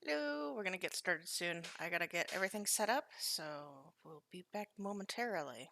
Hello, we're gonna get started soon. I gotta get everything set up, so we'll be back momentarily.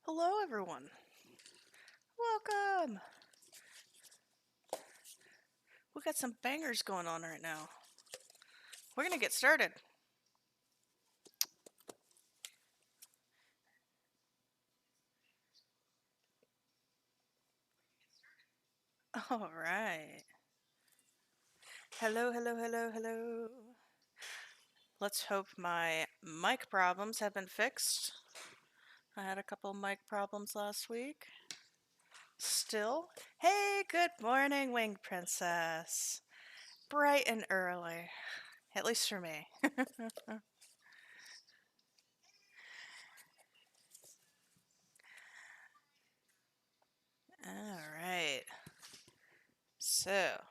Hello, everyone. Welcome. We got some bangers going on right now. We're gonna get started. All right. Hello, hello, hello, hello. Let's hope my mic problems have been fixed. I had a couple mic problems last week. Still. Hey, good morning, Winged Princess. Bright and early. At least for me. All right. So,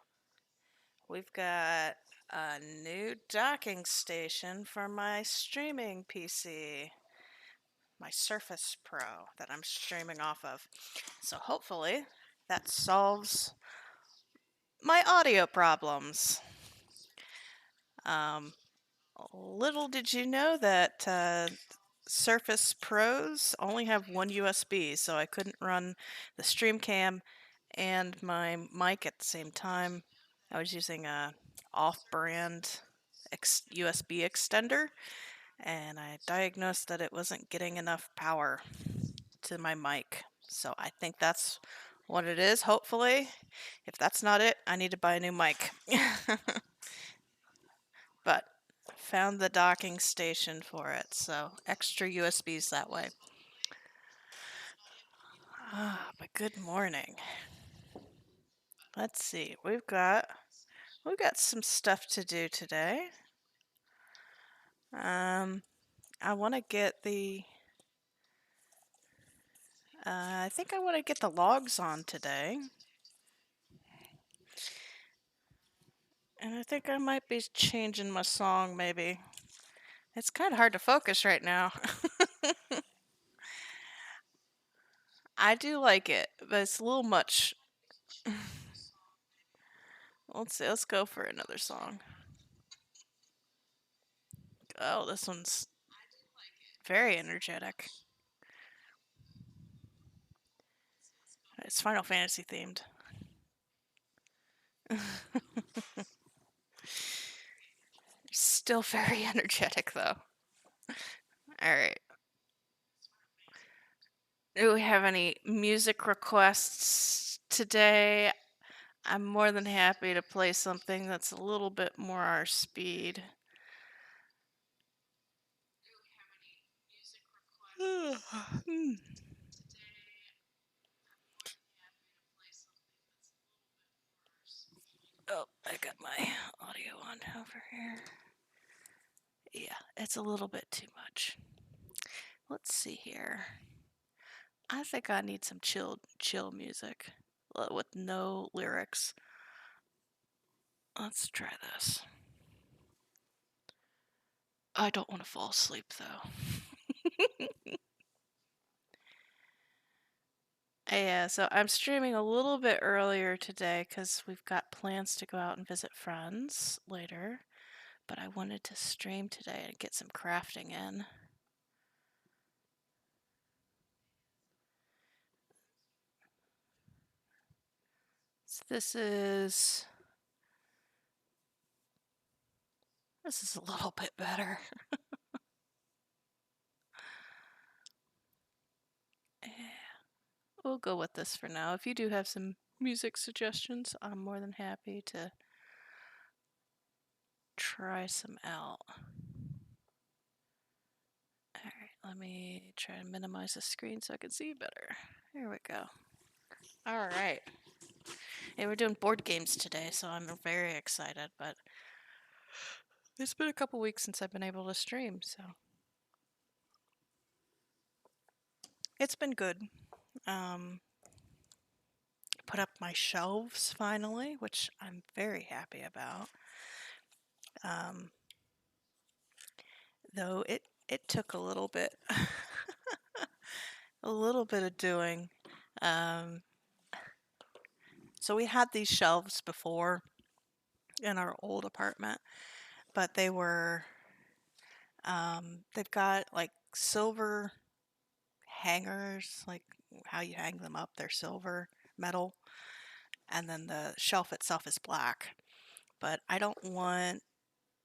we've got a new docking station for my streaming PC, my Surface Pro that I'm streaming off of. So hopefully that solves my audio problems. Um, little did you know that Surface Pros only have one USB, so I couldn't run the stream cam and my mic at the same time. I was using a off-brand USB extender, and I diagnosed that it wasn't getting enough power to my mic. So I think that's what it is, hopefully. If that's not it, I need to buy a new mic. But found the docking station for it, so extra USBs that way. But good morning. Let's see. We've got some stuff to do today. I want to get I think I want to get the logs on today. And I think I might be changing my song, maybe. It's kind of hard to focus right now. I do like it, but it's a little much. Let's see, let's go for another song. Oh, this one's very energetic. It's Final Fantasy themed. Still very energetic, though. Alright. Do we have any music requests today? I'm more than happy to play something that's a little bit more our speed. Oh, I got my audio on over here. Yeah, it's a little bit too much. Let's see here. I think I need some chill music with no lyrics. Let's try this. I don't want to fall asleep though. Yeah, so I'm streaming a little bit earlier today because we've got plans to go out and visit friends later. But I wanted to stream today and get some crafting in. So this is a little bit better. Yeah, we'll go with this for now. If you do have some music suggestions, I'm more than happy to try some out. Alright, let me try and minimize the screen so I can see better. Here we go. Alright. Hey, we're doing board games today, so I'm very excited, but it's been a couple weeks since I've been able to stream, so it's been good. Put up my shelves finally, which I'm very happy about. Though it took a little bit a little bit of doing. So we had these shelves before in our old apartment, but they've got like silver hangers, like how you hang them up. They're silver, metal, and then the shelf itself is black. But I don't want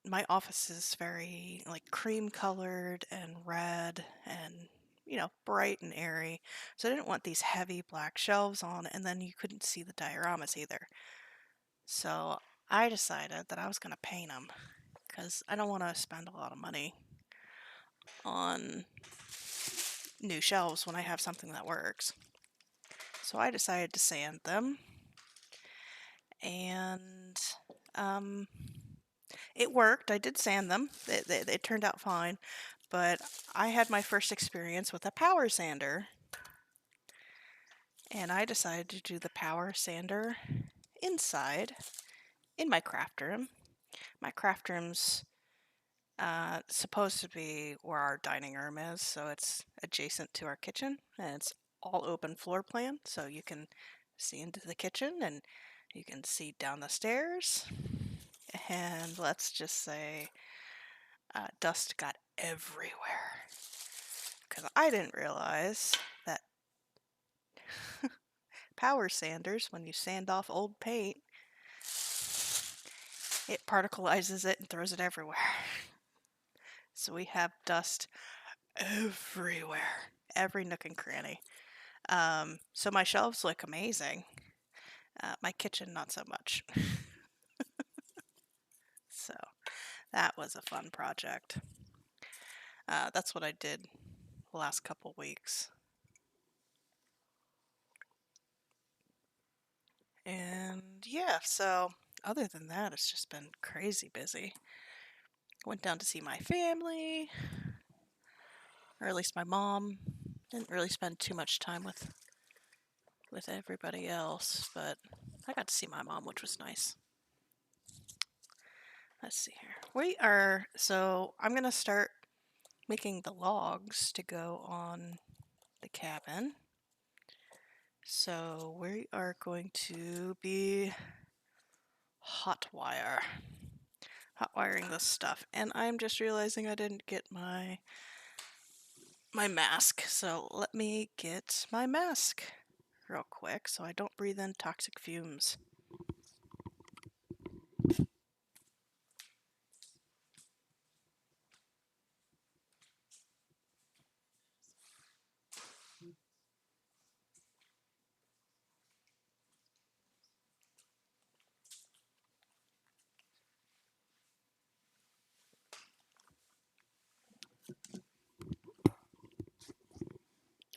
my office is very like cream colored and red and bright and airy. So I didn't want these heavy black shelves on, and then you couldn't see the dioramas either. So I decided that I was going to paint them because I don't want to spend a lot of money on new shelves when I have something that works. So I decided to sand them, and um, it worked. I did sand them. It turned out fine, but I had my first experience with a power sander, and I decided to do the power sander inside in my craft room. My craft room's supposed to be where our dining room is, so it's adjacent to our kitchen, and it's all open floor plan, so you can see into the kitchen and you can see down the stairs. And let's just say dust got everywhere because I didn't realize that power sanders, when you sand off old paint, it particleizes it and throws it everywhere. So we have dust everywhere, every nook and cranny. So my shelves look amazing. My kitchen, not so much. So that was a fun project. That's what I did the last couple weeks. And yeah, so other than that, it's just been crazy busy. Went down to see my family, or at least my mom. Didn't really spend too much time with everybody else, but I got to see my mom, which was nice. Let's see here. So I'm going to start making the logs to go on the cabin. So we are going to be hot wiring this stuff. And I'm just realizing I didn't get my mask. So let me get my mask real quick so I don't breathe in toxic fumes.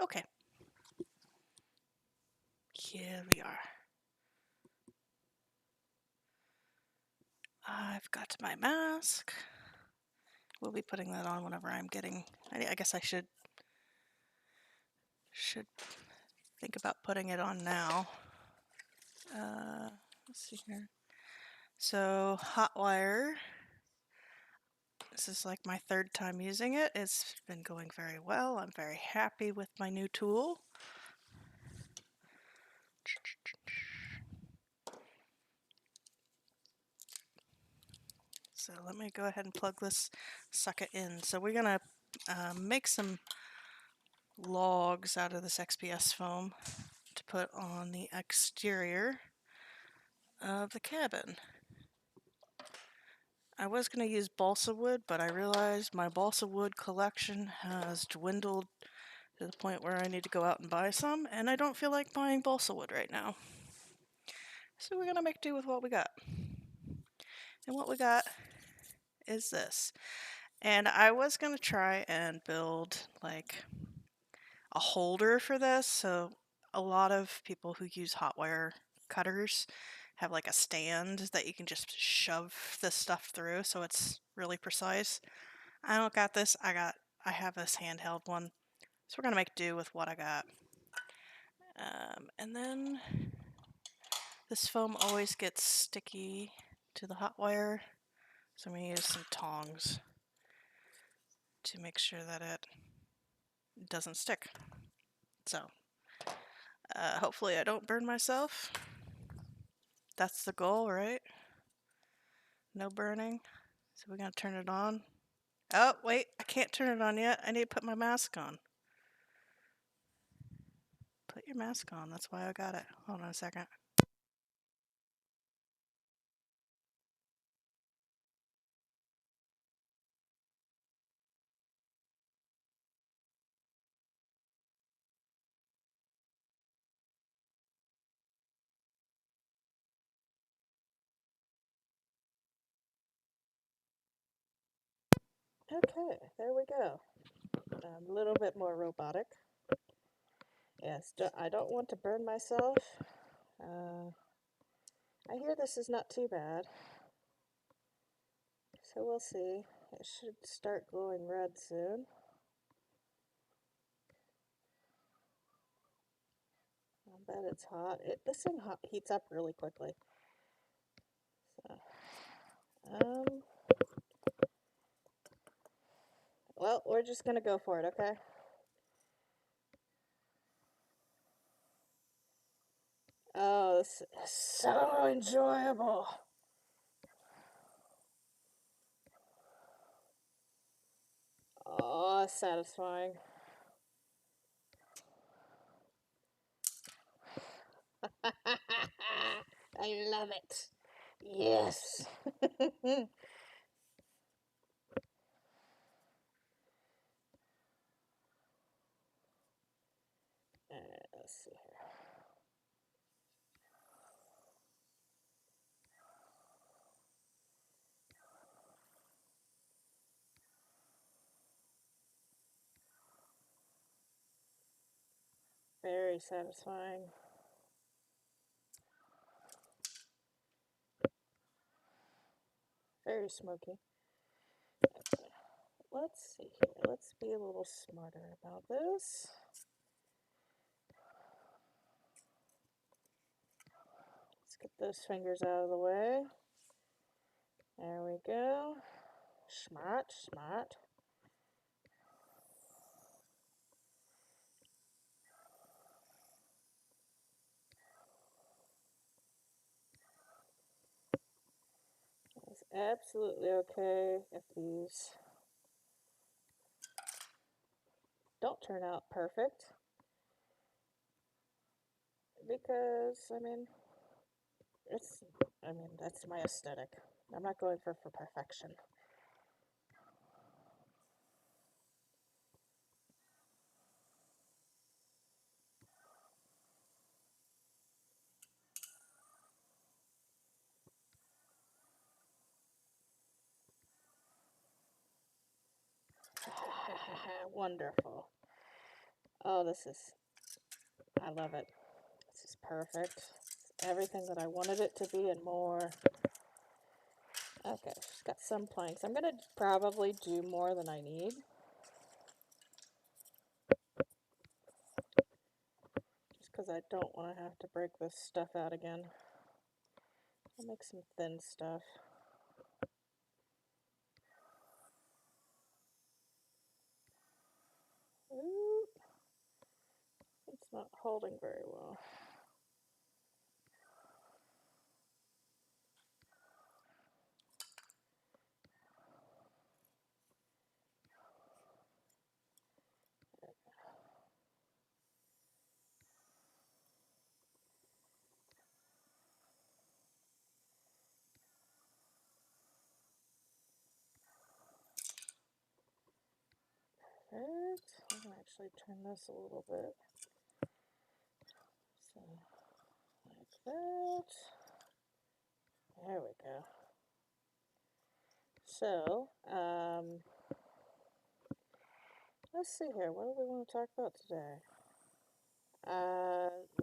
Okay. Here we are. I've got my mask. We'll be putting that on whenever I'm getting... I guess I should think about putting it on now. Let's see here. So, Hotwire. This is like my third time using it. It's been going very well. I'm very happy with my new tool. So let me go ahead and plug this sucker in. So we're gonna make some logs out of this XPS foam to put on the exterior of the cabin. I was going to use balsa wood, but I realized my balsa wood collection has dwindled to the point where I need to go out and buy some, and I don't feel like buying balsa wood right now. So we're going to make do with what we got. And what we got is this. And I was going to try and build like a holder for this. So a lot of people who use hot wire cutters have like a stand that you can just shove this stuff through so it's really precise. I don't got this. I have this handheld one. So we're going to make do with what I got. And then this foam always gets sticky to the hot wire. So I'm going to use some tongs to make sure that it doesn't stick. So hopefully I don't burn myself. That's the goal, right? No burning. So we're going to turn it on. Oh, wait, I can't turn it on yet. I need to put my mask on. Put your mask on. That's why I got it. Hold on a second. Okay, there we go. A little bit more robotic. Yes, I don't want to burn myself. I hear this is not too bad. So we'll see. It should start glowing red soon. I bet it's hot. This thing heats up really quickly. So, well, we're just gonna go for it, okay? Oh, this is so enjoyable. Oh, satisfying. I love it. Yes. Alright, let's see here. Very satisfying. Very smoky. Okay. Let's see here. Let's be a little smarter about this. Let's get those fingers out of the way. There we go. Smart, smart. It's absolutely okay if these don't turn out perfect. Because, I mean, that's my aesthetic. I'm not going for perfection. Wonderful. Oh, I love it. This is perfect. It's everything that I wanted it to be and more. Okay, she's got some planks. I'm going to probably do more than I need. Just because I don't want to have to break this stuff out again. I'll make some thin stuff. Ooh, it's not holding very well. Perfect. I'm going to actually turn this a little bit. So, like that. There we go. So, let's see here. What do we want to talk about today?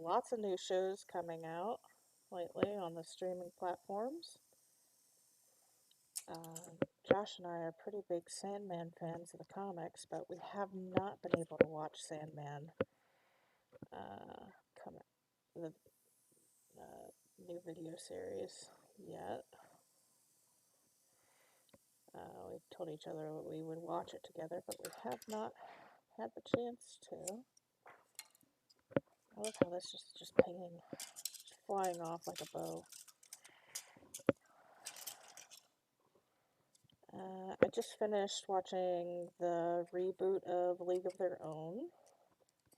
Lots of new shows coming out lately on the streaming platforms. Josh and I are pretty big Sandman fans of the comics, but we have not been able to watch Sandman the new video series yet. We told each other we would watch it together, but we have not had the chance to. I love how this is just pinging, just flying off like a bow. I just finished watching the reboot of League of Their Own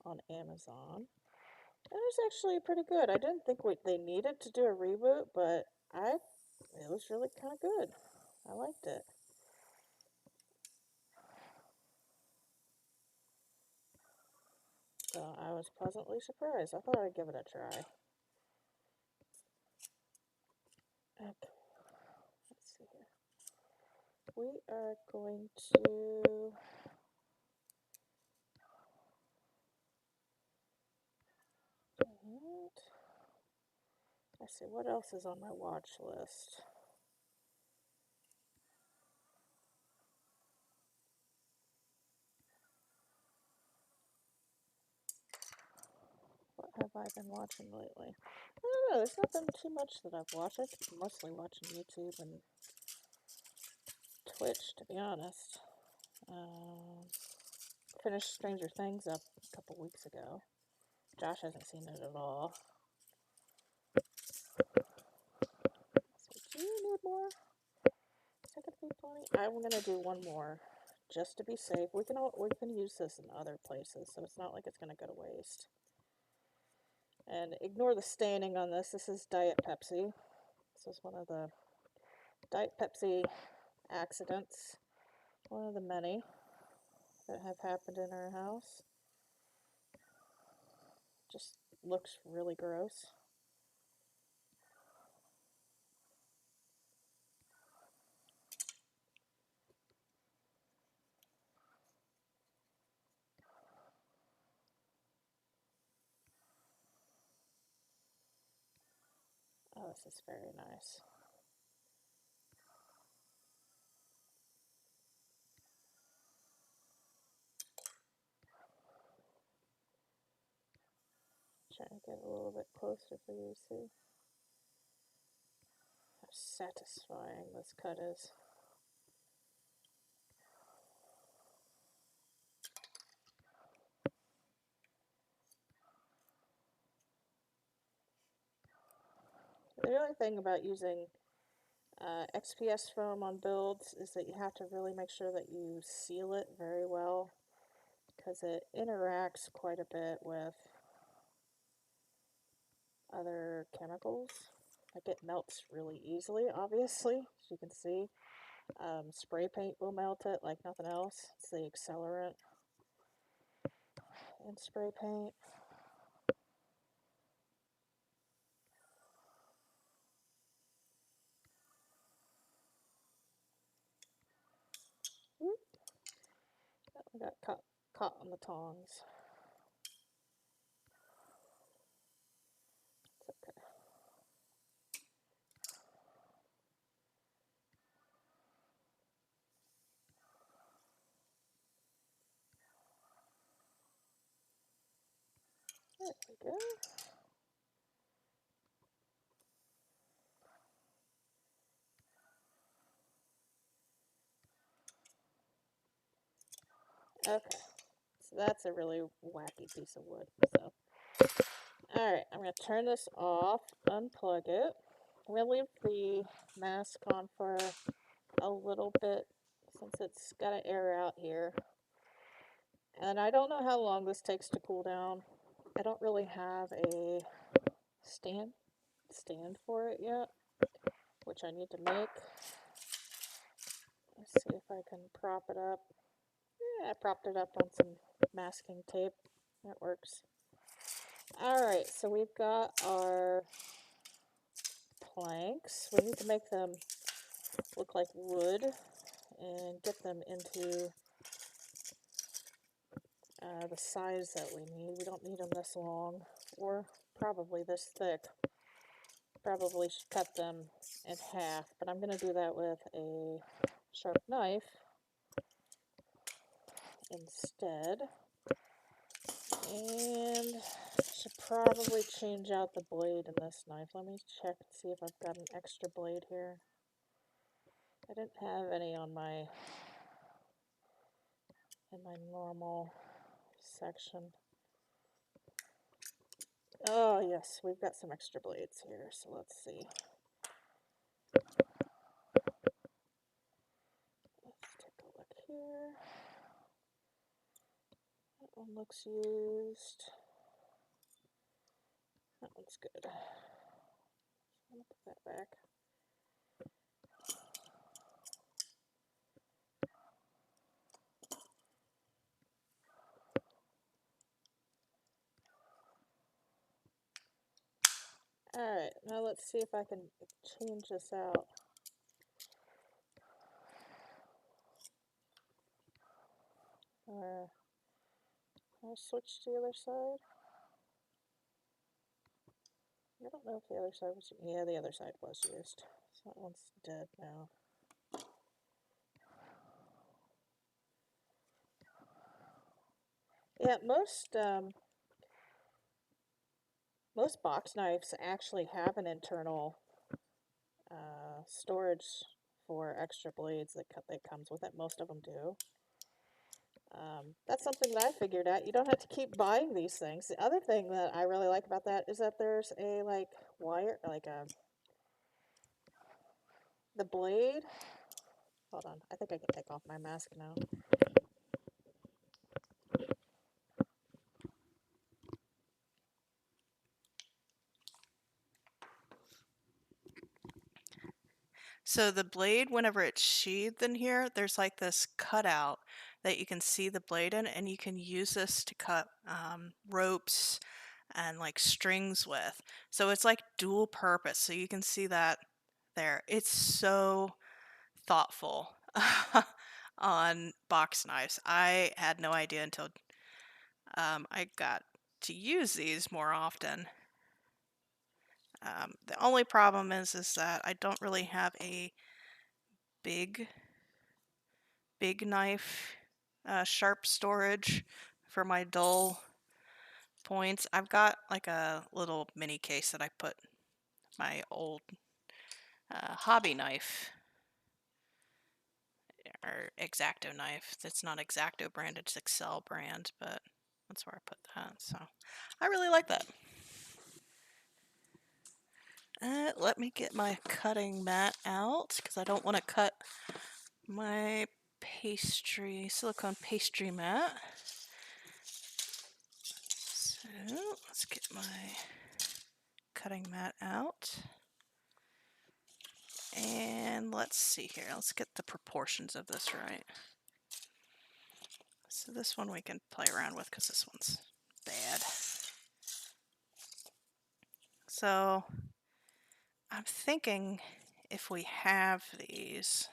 on Amazon. It was actually pretty good. I didn't think they needed to do a reboot, but it was really kind of good. I liked it. So I was pleasantly surprised. I thought I'd give it a try. Okay, let's see here. We are going to... Let's see, what else is on my watch list? What have I been watching lately? I don't know, there's not been too much that I've watched. I've been mostly watching YouTube and Twitch, to be honest. Finished Stranger Things up a couple weeks ago. Josh hasn't seen it at all. So, do you need more? Is that gonna be plenty? I'm gonna do one more, just to be safe. We can use this in other places, so it's not like it's gonna go to waste. And ignore the staining on this. This is Diet Pepsi. This is one of the Diet Pepsi accidents. One of the many that have happened in our house. Just looks really gross. Oh, this is very nice. Trying to get a little bit closer for you to see how satisfying this cut is. The only thing about using XPS foam on builds is that you have to really make sure that you seal it very well, because it interacts quite a bit with other chemicals. Like, it melts really easily, obviously, as you can see. Spray paint will melt it like nothing else. It's the accelerant in spray paint. Whoop. I got caught on the tongs. It's okay. There we go. Okay, so that's a really wacky piece of wood. So, alright, I'm going to turn this off, unplug it. I'm going to leave the mask on for a little bit since it's got to air out here. And I don't know how long this takes to cool down. I don't really have a stand for it yet, which I need to make. Let's see if I can prop it up. Yeah, I propped it up on some masking tape. That works. Alright, so we've got our planks. We need to make them look like wood and get them into the size that we need. We don't need them this long or probably this thick. Probably should cut them in half, but I'm going to do that with a sharp knife instead. And should probably change out the blade in this knife. Let me check and see if I've got an extra blade here. I didn't have any on in my normal section. Oh yes, we've got some extra blades here, so let's see. Let's take a look here. That one looks used. one's good. I'm gonna put that back. Alright, now let's see if I can change this out. Or I'll switch to the other side. I don't know if the other side was... Yeah, the other side was used. So that one's dead now. Yeah, most box knives actually have an internal storage for extra blades that comes with it. Most of them do. That's something that I figured out. You don't have to keep buying these things. The other thing that I really like about that is that there's a wire, the blade. Hold on, I think I can take off my mask now. So the blade, whenever it's sheathed in here, there's like this cutout that you can see the blade in, and you can use this to cut ropes and like strings with. So it's like dual purpose. So you can see that there. It's so thoughtful on box knives. I had no idea until I got to use these more often. The only problem is that I don't really have a big knife sharp storage for my dull points. I've got like a little mini case that I put my old hobby knife or X-Acto knife. It's not X-Acto brand, it's Excel brand, but that's where I put that. So I really like that. Let me get my cutting mat out because I don't want to cut my silicone pastry mat. So let's get my cutting mat out. And let's see here. Let's get the proportions of this right. So this one we can play around with because this one's bad. So I'm thinking if we have these,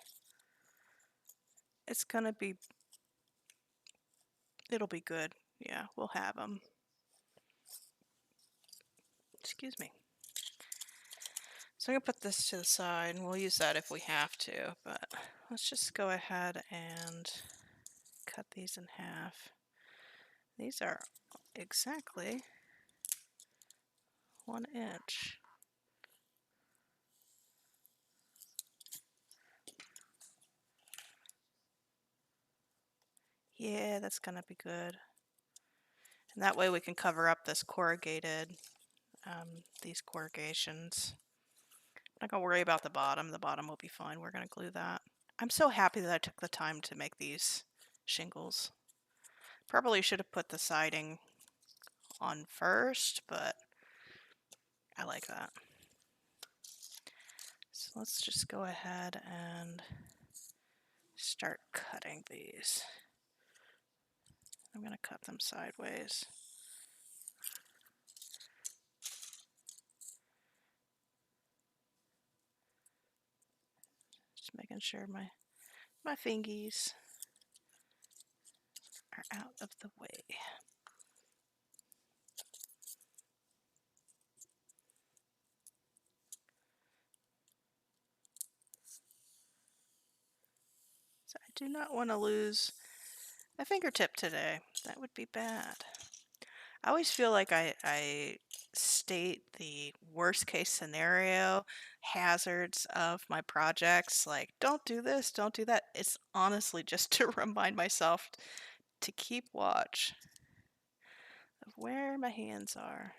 it'll be good. Yeah, we'll have them. Excuse me. So I'm going to put this to the side, and we'll use that if we have to, but let's just go ahead and cut these in half. These are exactly 1 inch. Yeah, that's going to be good. And that way we can cover up this corrugated, these corrugations. Not going to worry about the bottom. The bottom will be fine. We're going to glue that. I'm so happy that I took the time to make these shingles. Probably should have put the siding on first, but I like that. So let's just go ahead and start cutting these. I'm going to cut them sideways. Just making sure my fingies are out of the way. So I do not want to lose a fingertip today. That would be bad. I always feel like I state the worst case scenario hazards of my projects, like don't do this, don't do that. It's honestly just to remind myself to keep watch of where my hands are,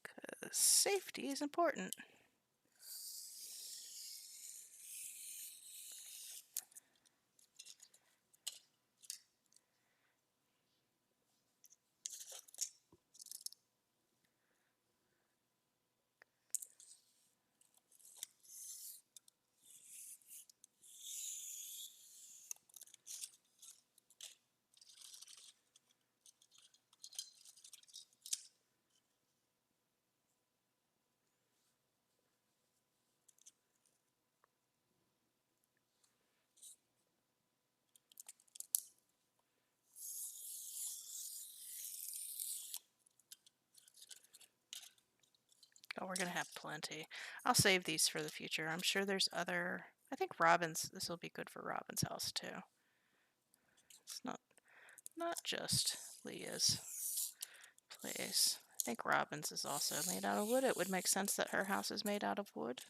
because safety is important. we're gonna have plenty. I'll save these for the future. I'm sure there's other. I think Robin's. This will be good for Robin's house too. It's not just Leah's place. I think Robin's is also made out of wood. It would make sense that her house is made out of wood.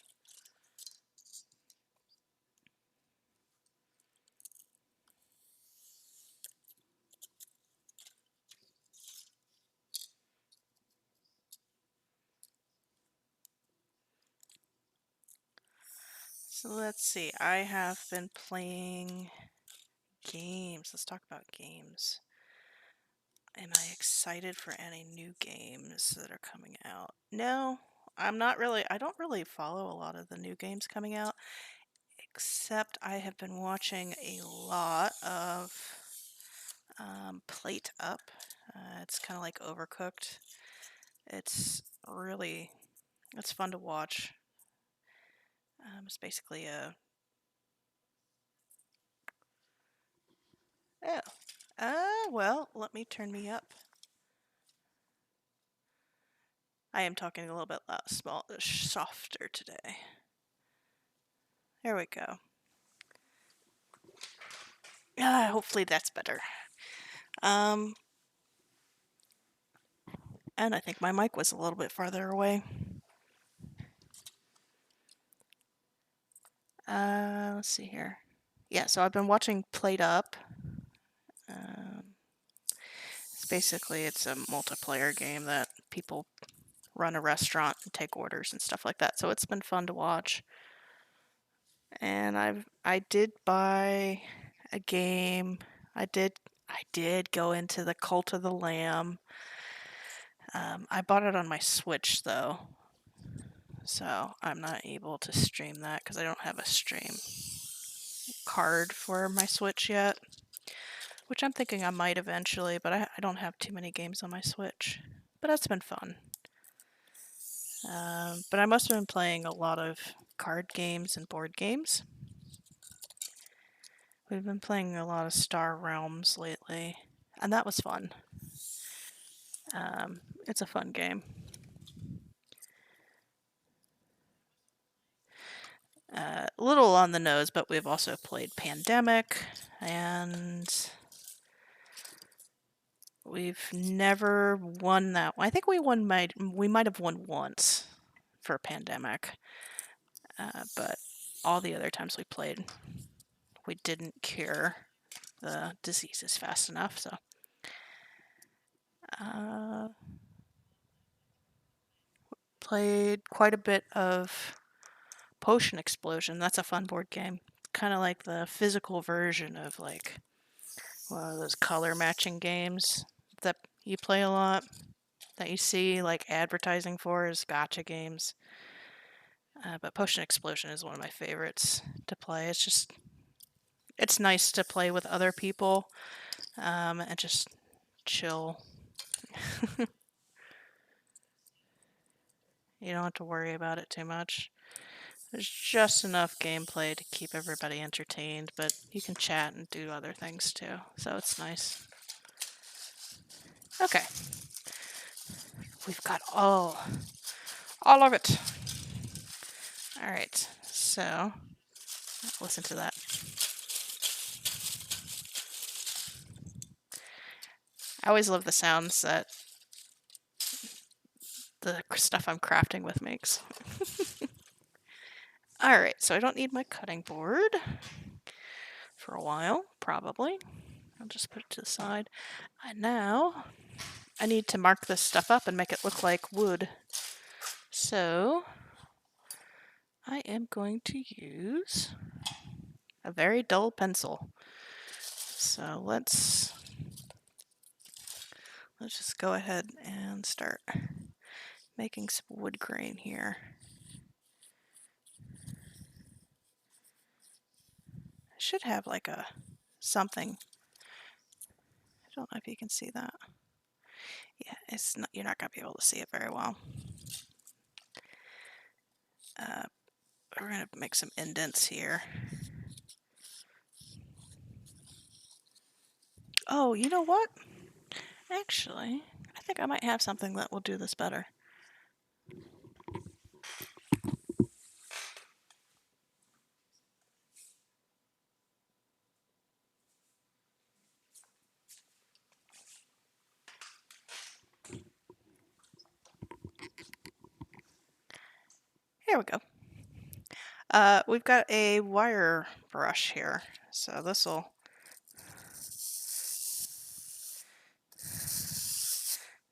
So let's see. I have been playing games. Let's talk about games. Am I excited for any new games that are coming out? No, I'm not really. I don't really follow a lot of the new games coming out, except I have been watching a lot of Plate Up. It's kind of like Overcooked. It's really, it's fun to watch. It's basically a, oh, well, let me turn me up. I am talking a little bit softer today. There we go. Hopefully that's better. And I think my mic was a little bit farther away. Let's see here. Yeah, so I've been watching Plate Up. It's a multiplayer game that people run a restaurant and take orders and stuff like that. So it's been fun to watch. And I did buy a game. I did go into the Cult of the Lamb. I bought it on my Switch though, so I'm not able to stream that because I don't have a stream card for my Switch yet, which I'm thinking I might eventually, but I don't have too many games on my Switch. But that's been fun. But I must have been playing a lot of card games and board games. We've been playing a lot of Star Realms lately, and that was fun. It's a fun game. A little on the nose, but we've also played Pandemic, and we've never won that one. I think we might have won once for Pandemic, but all the other times we played, we didn't cure the diseases fast enough. So, played quite a bit of Potion Explosion. That's a fun board game. Kind of like the physical version of like one of those color matching games that you play a lot, that you see like advertising for as gotcha games. But Potion Explosion is one of my favorites to play. It's nice to play with other people and just chill. You don't have to worry about it too much. There's just enough gameplay to keep everybody entertained, but you can chat and do other things too, so it's nice. Okay. We've got all of it. All right, so listen to that. I always love the sounds that the stuff I'm crafting with makes. All right, so I don't need my cutting board for a while, probably. I'll just put it to the side. And now I need to mark this stuff up and make it look like wood. So I am going to use a very dull pencil. So let's just go ahead and start making some wood grain here. I should have like a something. I don't know if you can see that. Yeah, it's not, you're not gonna be able to see it very well. We're gonna make some indents here. Oh, you know what? Actually, I think I might have something that will do this better. There we go. We've got a wire brush here, so this will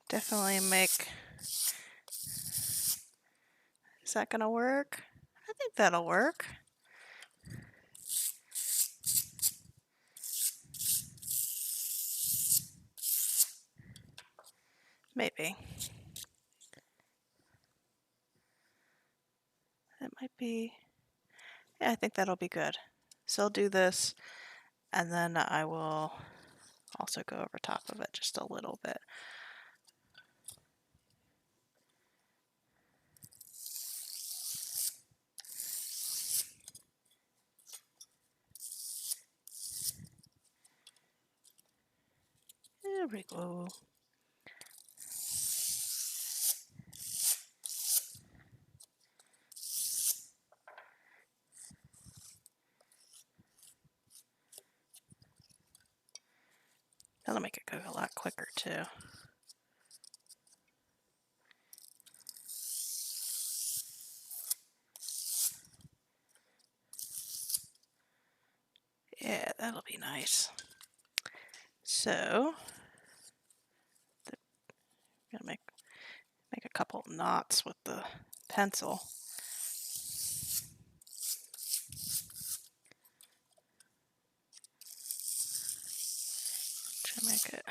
definitely make... Is that gonna work? I think that'll work. Maybe. It might be... Yeah, I think that'll be good. So I'll do this, and then I will also go over top of it just a little bit. There we go. That'll make it go a lot quicker too. Yeah, that'll be nice. So, I'm gonna make a couple knots with the pencil. To make it...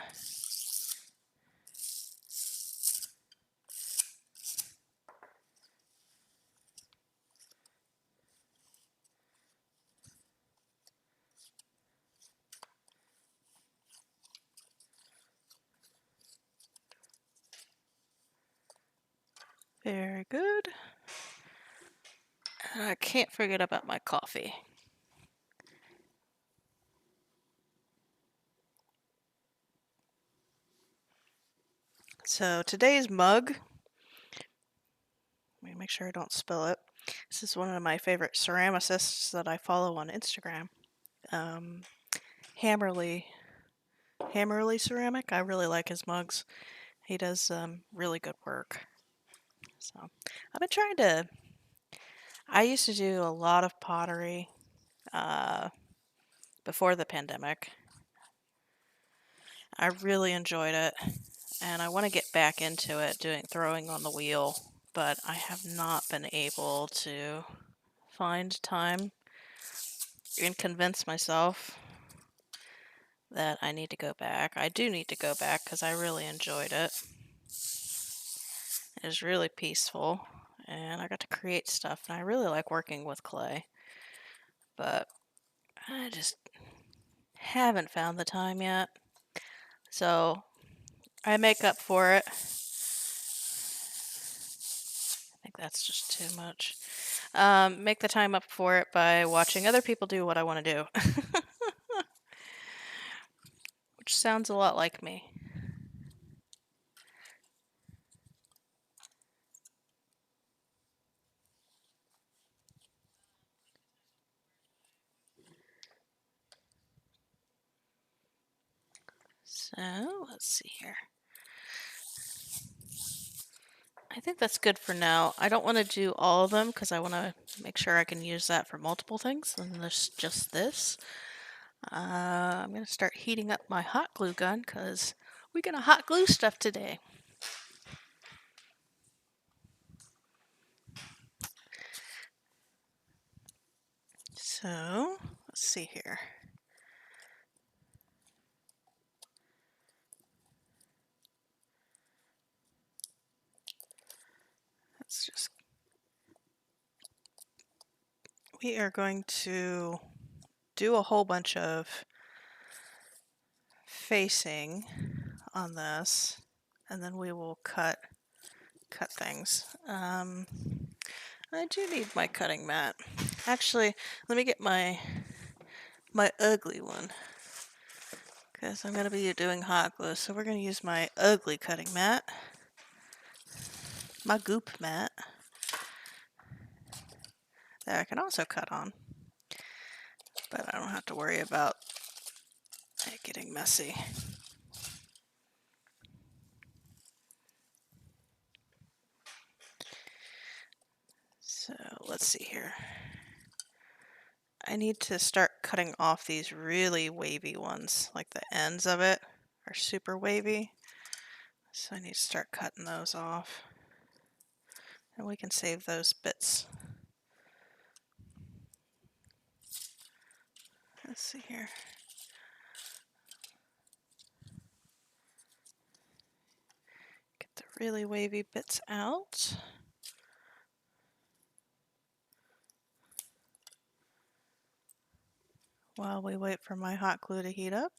Very good. And I can't forget about my coffee. So today's mug, let me make sure I don't spill it. This is one of my favorite ceramicists that I follow on Instagram. Hammerly Ceramic. I really like his mugs. He does really good work. So I've been trying to... I used to do a lot of pottery before the pandemic. I really enjoyed it, and I want to get back into it, throwing on the wheel, but I have not been able to find time and convince myself that I need to go back. I do need to go back because I really enjoyed it. It was really peaceful, and I got to create stuff, and I really like working with clay, but I just haven't found the time yet. So I make up for it. I think that's just too much. Make the time up for it by watching other people do what I want to do. Which sounds a lot like me. So, let's see here. I think that's good for now. I don't want to do all of them because I want to make sure I can use that for multiple things. And there's just this. I'm going to start heating up my hot glue gun because we're going to hot glue stuff today. So, let's see here. Let's just... We are going to do a whole bunch of facing on this, and then we will cut things. I do need my cutting mat. Actually, let me get my ugly one, because I'm going to be doing hot glue, so we're going to use my ugly cutting mat, my goop mat, that I can also cut on, but I don't have to worry about it getting messy. So let's see here. I need to start cutting off these really wavy ones, like the ends of it are super wavy. So I need to start cutting those off. And we can save those bits. Let's see here. Get the really wavy bits out. While we wait for my hot glue to heat up.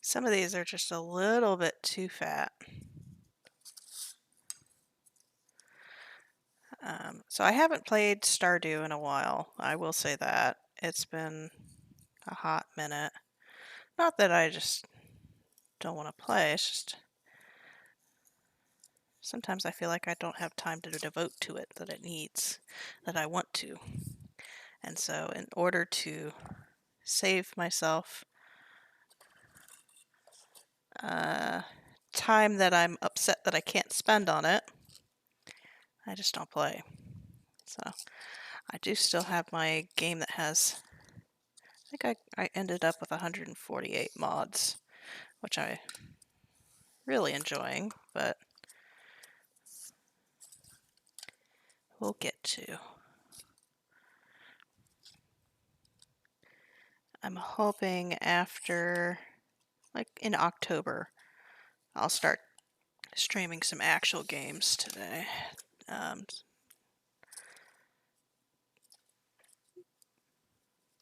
Some of these are just a little bit too fat. So I haven't played Stardew in a while. I will say that. It's been a hot minute. Not that I just don't want to play, it's just sometimes I feel like I don't have time to devote to it that it needs, that I want to. And so in order to save myself time that I'm upset that I can't spend on it, I just don't play. So I do still have my game that has, I think I ended up with 148 mods, which I really enjoying, but we'll get to. I'm hoping after, like in October, I'll start streaming some actual games today.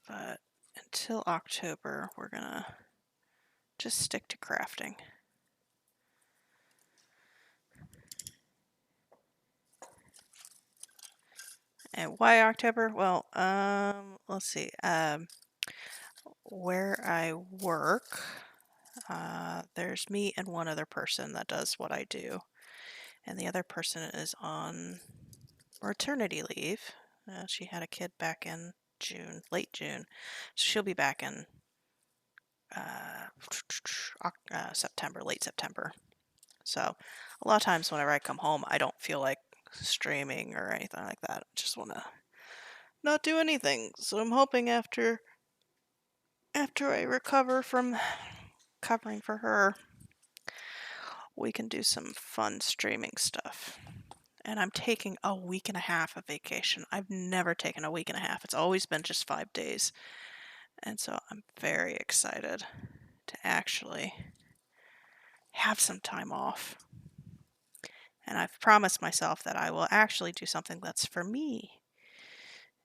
But until October, we're gonna just stick to crafting. And why October? Well, let's see. Where I work, there's me and one other person that does what I do. And the other person is on maternity leave. She had a kid back in June, late June. So she'll be back in September, late September. So a lot of times whenever I come home, I don't feel like streaming or anything like that. I just want to not do anything. So I'm hoping after I recover from covering for her, we can do some fun streaming stuff. And I'm taking a week and a half of vacation. I've never taken a week and a half. It's always been just 5 days. And so I'm very excited to actually have some time off. And I've promised myself that I will actually do something that's for me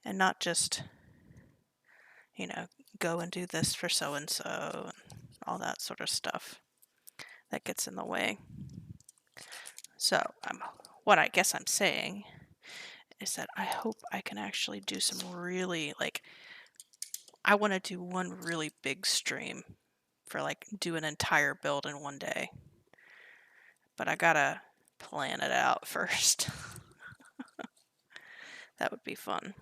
and not just, go and do this for so and so and all that sort of stuff that gets in the way. So what I guess I'm saying is that I hope I can actually do some really, I want to do one really big stream for do an entire build in one day. But I gotta plan it out first. That would be fun.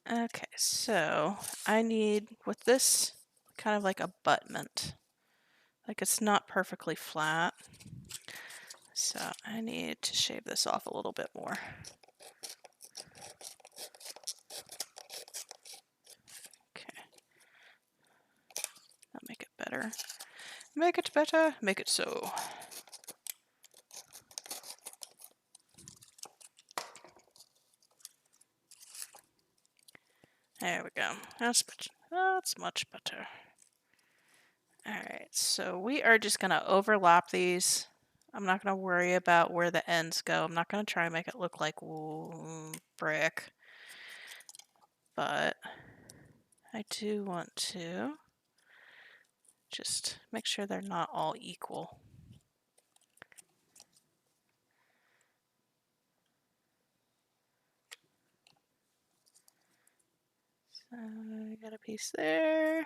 Okay, so I need, with this, kind of like abutment. Like it's not perfectly flat. So I need to shave this off a little bit more. Okay. That'll make it better. Make it better, make it so. There we go. That's much better. Alright, so we are just going to overlap these. I'm not going to worry about where the ends go. I'm not going to try and make it look like brick. But I do want to just make sure they're not all equal. So I got a piece there. I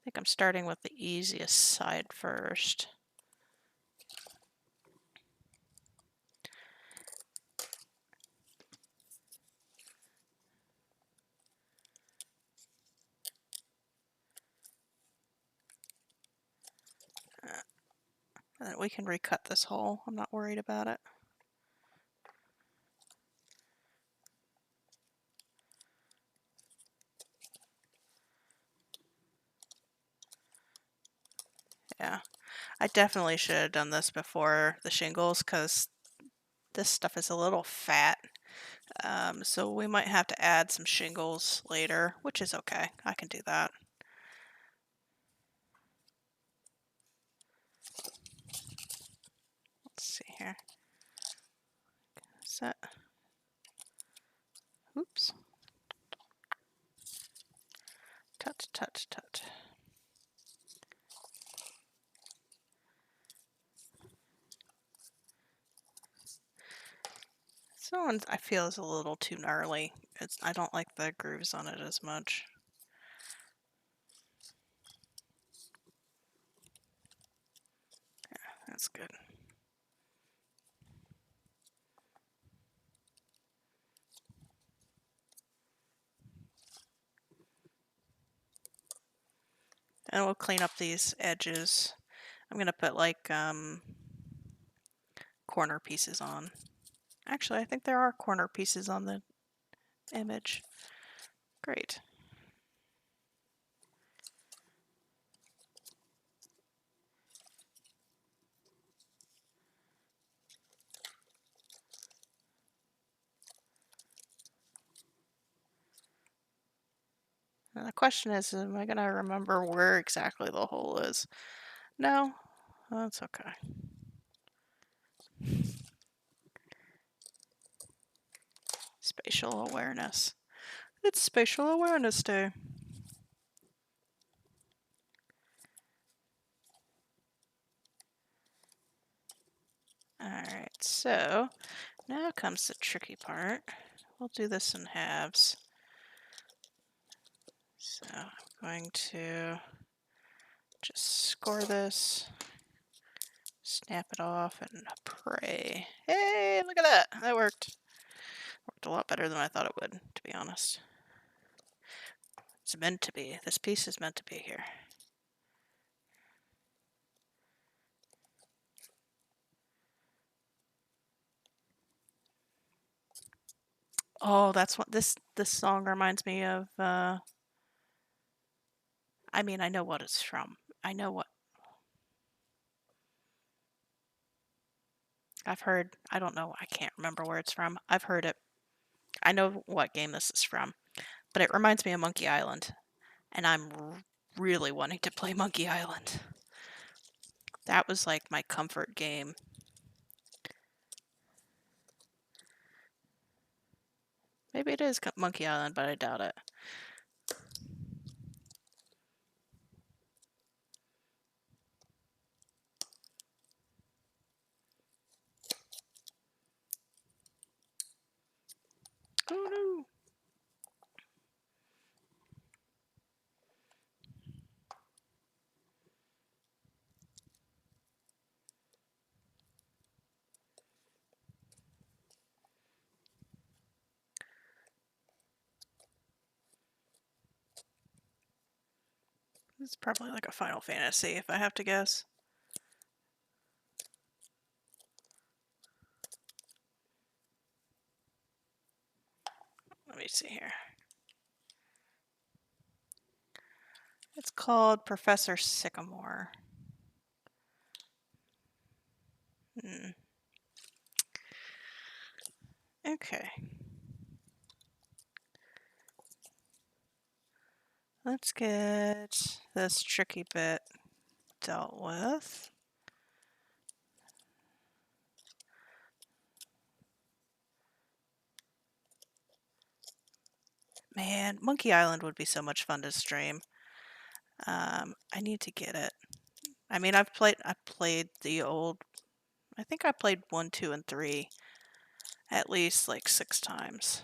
think I'm starting with the easiest side first. And then we can recut this hole. I'm not worried about it. Yeah, I definitely should have done this before the shingles because this stuff is a little fat. So we might have to add some shingles later, which is okay. I can do that. Let's see here. Is that... Oops. Tut, tut, tut. This one I feel is a little too gnarly. I don't like the grooves on it as much. Yeah, that's good. And we'll clean up these edges. I'm gonna put like corner pieces on. Actually, I think there are corner pieces on the image. Great. And the question is, am I gonna remember where exactly the hole is? No, that's okay. Spatial awareness. It's Spatial Awareness Day. Alright, so now comes the tricky part. We'll do this in halves. So I'm going to just score this, snap it off, and pray. Hey, look at that! That worked. Worked a lot better than I thought it would, to be honest. It's meant to be. This piece is meant to be here. Oh, that's what this song reminds me of. I mean, I know what it's from. I know what I've heard. I don't know. I can't remember where it's from. I've heard it. I know what game this is from, but it reminds me of Monkey Island, and I'm really wanting to play Monkey Island. That was like my comfort game. Maybe it is Monkey Island, but I doubt it. Oh no! It's probably like a Final Fantasy, if I have to guess. Let me see here. It's called Professor Sycamore. Okay. Let's get this tricky bit dealt with. Man, Monkey Island would be so much fun to stream. I need to get it. I mean, I played the old. I think I played 1, 2, and 3 at least like 6 times.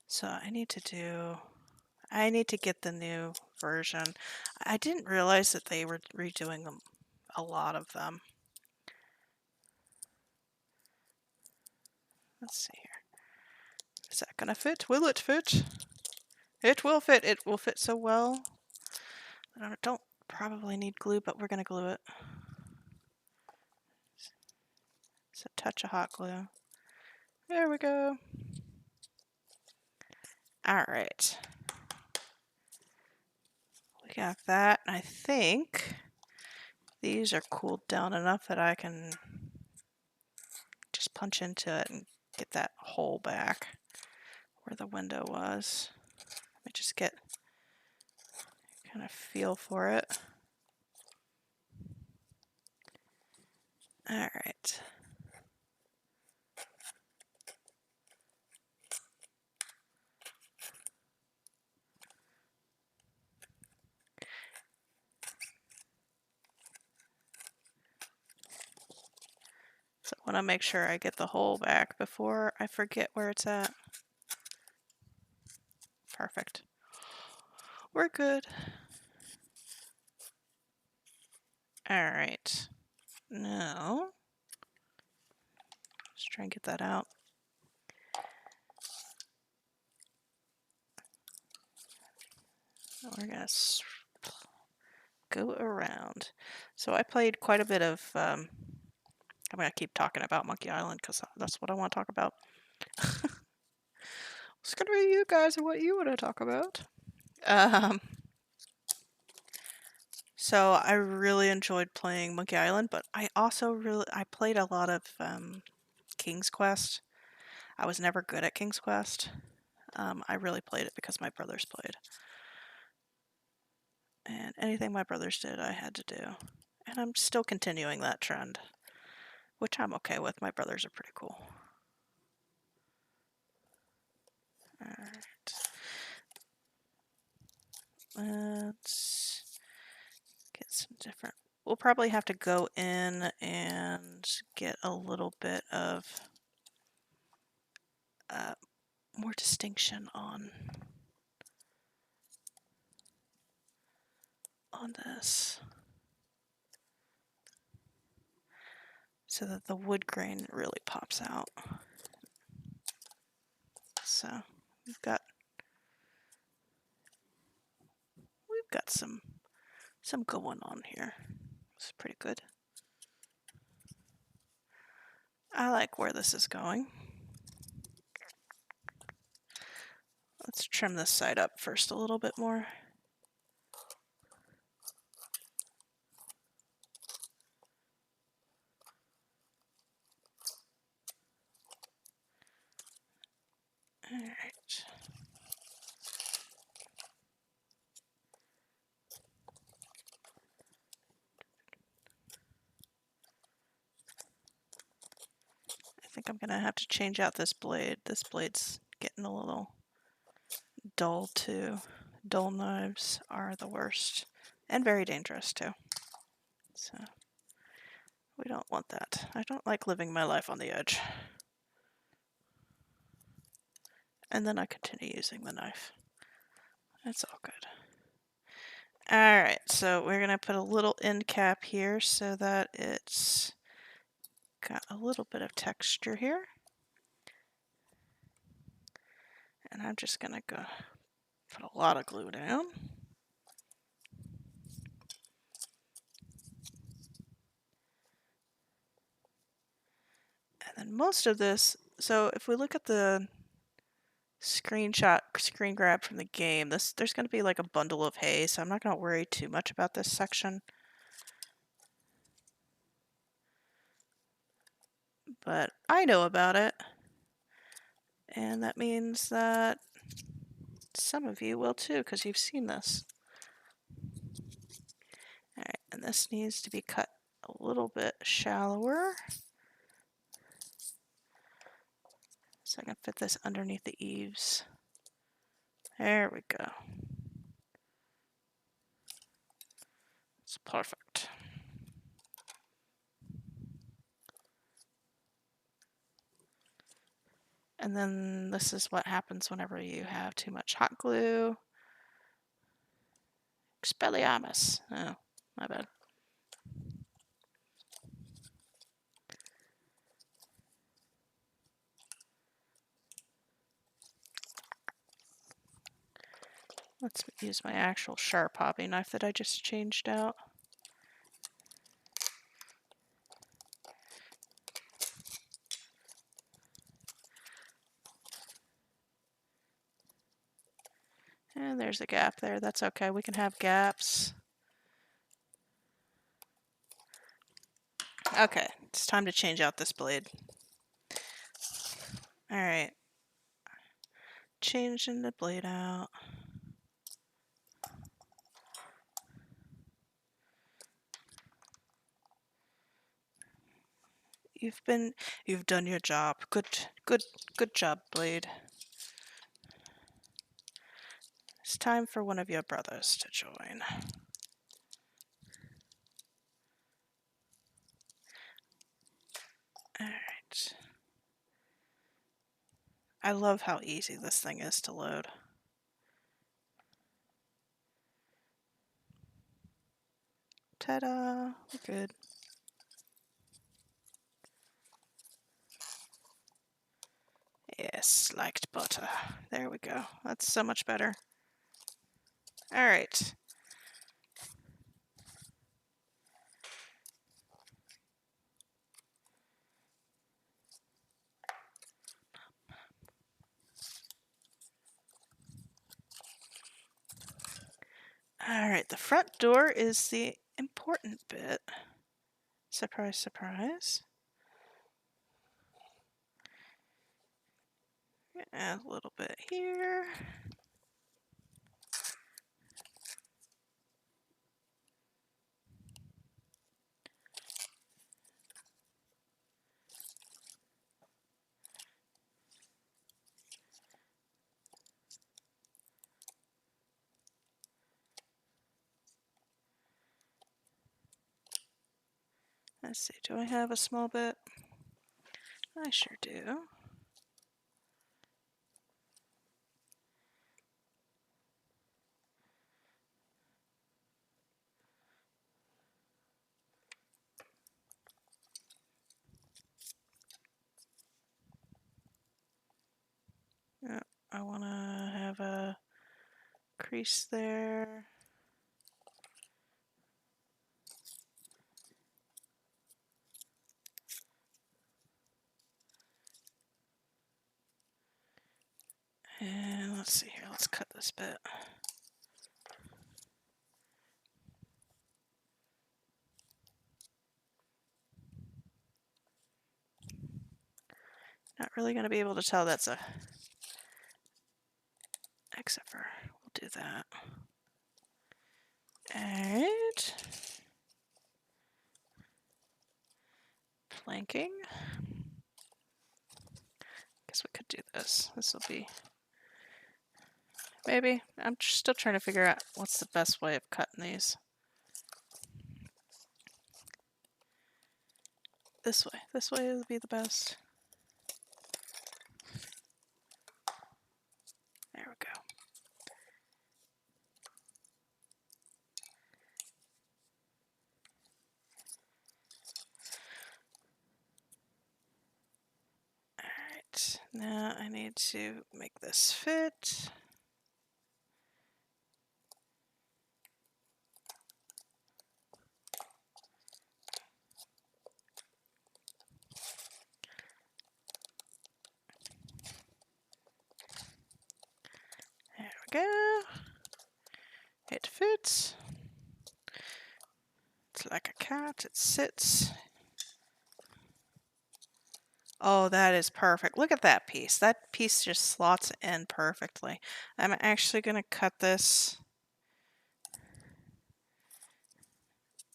So I need to get the new version. I didn't realize that they were redoing them, a lot of them. Let's see here. Is that gonna fit? Will it fit? It will fit. It will fit so well. I don't probably need glue, but we're gonna glue it. Just a touch of hot glue. There we go. All right. We got that. I think these are cooled down enough that I can just punch into it and get that hole back where the window was. Let me just get kind of feel for it. All right. So I want to make sure I get the hole back before I forget where it's at. Perfect. We're good. All right. Now, let's try and get that out. We're going to go around. So I played quite a bit of, I'm going to keep talking about Monkey Island because that's what I want to talk about. It's going to be you guys and what you want to talk about. So I really enjoyed playing Monkey Island, but I also I played a lot of King's Quest. I was never good at King's Quest. I really played it because my brothers played. And anything my brothers did, I had to do. And I'm still continuing that trend, which I'm okay with. My brothers are pretty cool. Alright. Let's get some different... We'll probably have to go in and get a little bit of more distinction on this so that the wood grain really pops out. So we've got some going on here. It's pretty good. I like where this is going. Let's trim this side up first a little bit more. All right. I think I'm gonna have to change out this blade. This blade's getting a little dull too. Dull knives are the worst and very dangerous too. So we don't want that. I don't like living my life on the edge. And then I continue using the knife. It's all good. Alright, so we're going to put a little end cap here so that it's got a little bit of texture here. And I'm just going to go put a lot of glue down. And then most of this, so if we look at the screen grab from the game, there's going to be like a bundle of hay, so I'm not going to worry too much about this section. But I know about it, and that means that some of you will too, because you've seen this. Alright, and this needs to be cut a little bit shallower, so I can fit this underneath the eaves. There we go. It's perfect. And then this is what happens whenever you have too much hot glue. Expelliarmus. Oh, my bad. Let's use my actual sharp hobby knife that I just changed out. And there's a gap there. That's okay. We can have gaps. Okay, it's time to change out this blade. Alright. Changing the blade out. You've done your job. Good job, blade. It's time for one of your brothers to join. Alright. I love how easy this thing is to load. Ta-da! We're good. Yes, liked butter. There we go. That's so much better. Alright. Alright, the front door is the important bit. Surprise, surprise. Add a little bit here. Let's see, do I have a small bit? I sure do. I want to have a crease there. And let's see here, let's cut this bit. Not really going to be able to tell that's a... Except for, we'll do that. Alright. Planking. Guess we could do this. This will be... Maybe. I'm still trying to figure out what's the best way of cutting these. This way. This way would be the best. There we go. Alright, now I need to make this fit. There we go. It fits. It's like a cat, it sits. Oh, that is perfect. Look at that piece. That piece just slots in perfectly. I'm actually going to cut this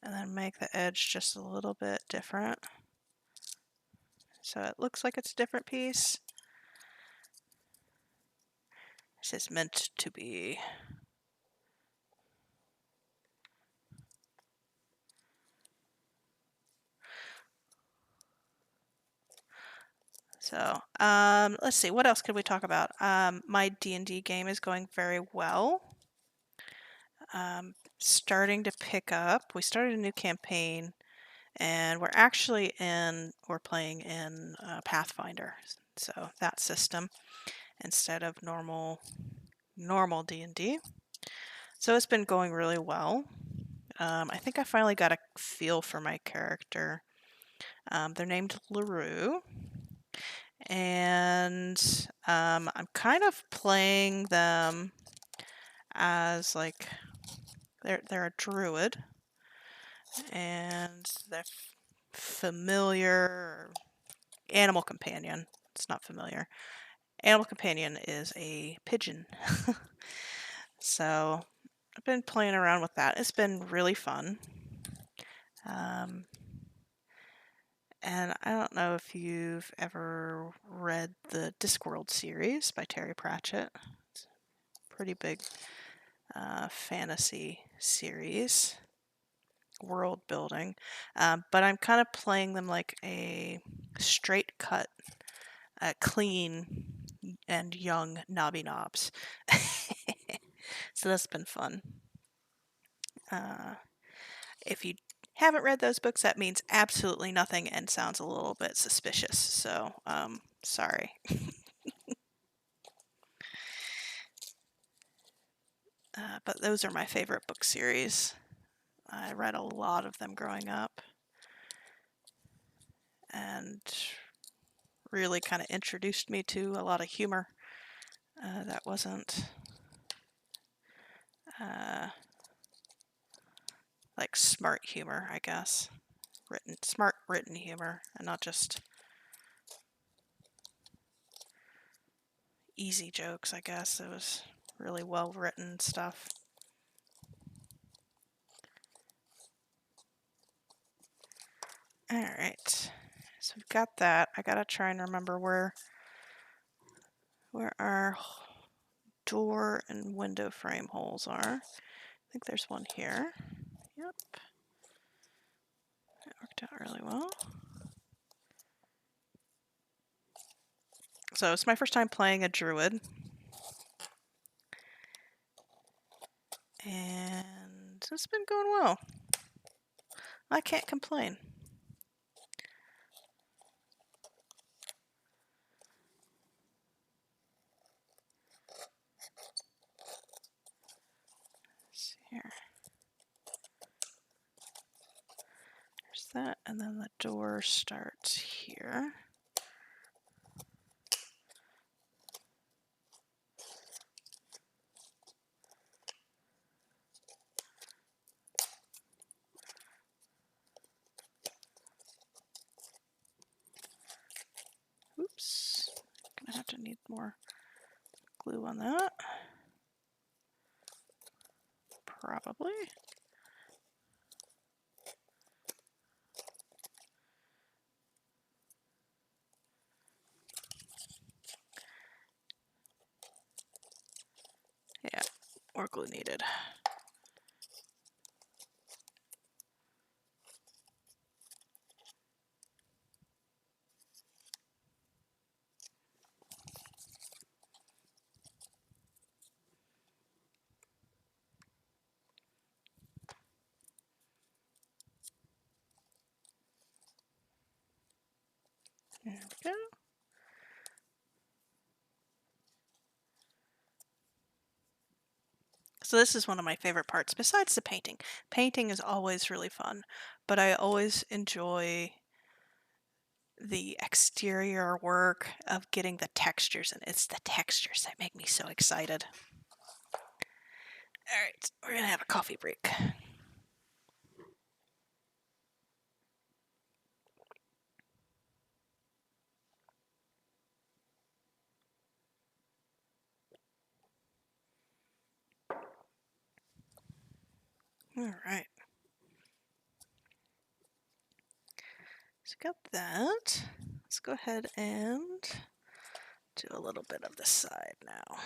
and then make the edge just a little bit different. So it looks like it's a different piece. This is meant to be. So, let's see, what else could we talk about? My D&D game is going very well. Starting to pick up. We started a new campaign, and we're playing in Pathfinder, so that system instead of normal D&D. So it's been going really well. I think I finally got a feel for my character. They're named LaRue. And I'm kind of playing them as like they're a druid, and they're familiar animal companion. It's not familiar. Animal companion is a pigeon. So I've been playing around with that. It's been really fun. Um, and I don't know if you've ever read the Discworld series by Terry Pratchett. It's a pretty big fantasy series, world building. But I'm kind of playing them like a straight cut, clean, and young Nobby Knobs. So that's been fun. If you haven't read those books, that means absolutely nothing and sounds a little bit suspicious. So, sorry. But those are my favorite book series. I read a lot of them growing up and really kind of introduced me to a lot of humor that wasn't uh, like smart humor, I guess. Smart written humor and not just easy jokes, I guess. It was really well written stuff. Alright, so we've got that. I gotta try and remember where our door and window frame holes are. I think there's one here. Yep. That worked out really well. So it's my first time playing a druid. And it's been going well. I can't complain. Let's see here. There's that, and then the door starts here. Oops. Gonna have to need more glue on that. Probably. Yeah, more glue needed. There we go. So this is one of my favorite parts, besides the painting. Painting is always really fun, but I always enjoy the exterior work of getting the textures, and it's the textures that make me so excited. Alright, we're gonna have a coffee break. Alright. So got that. Let's go ahead and do a little bit of the side now.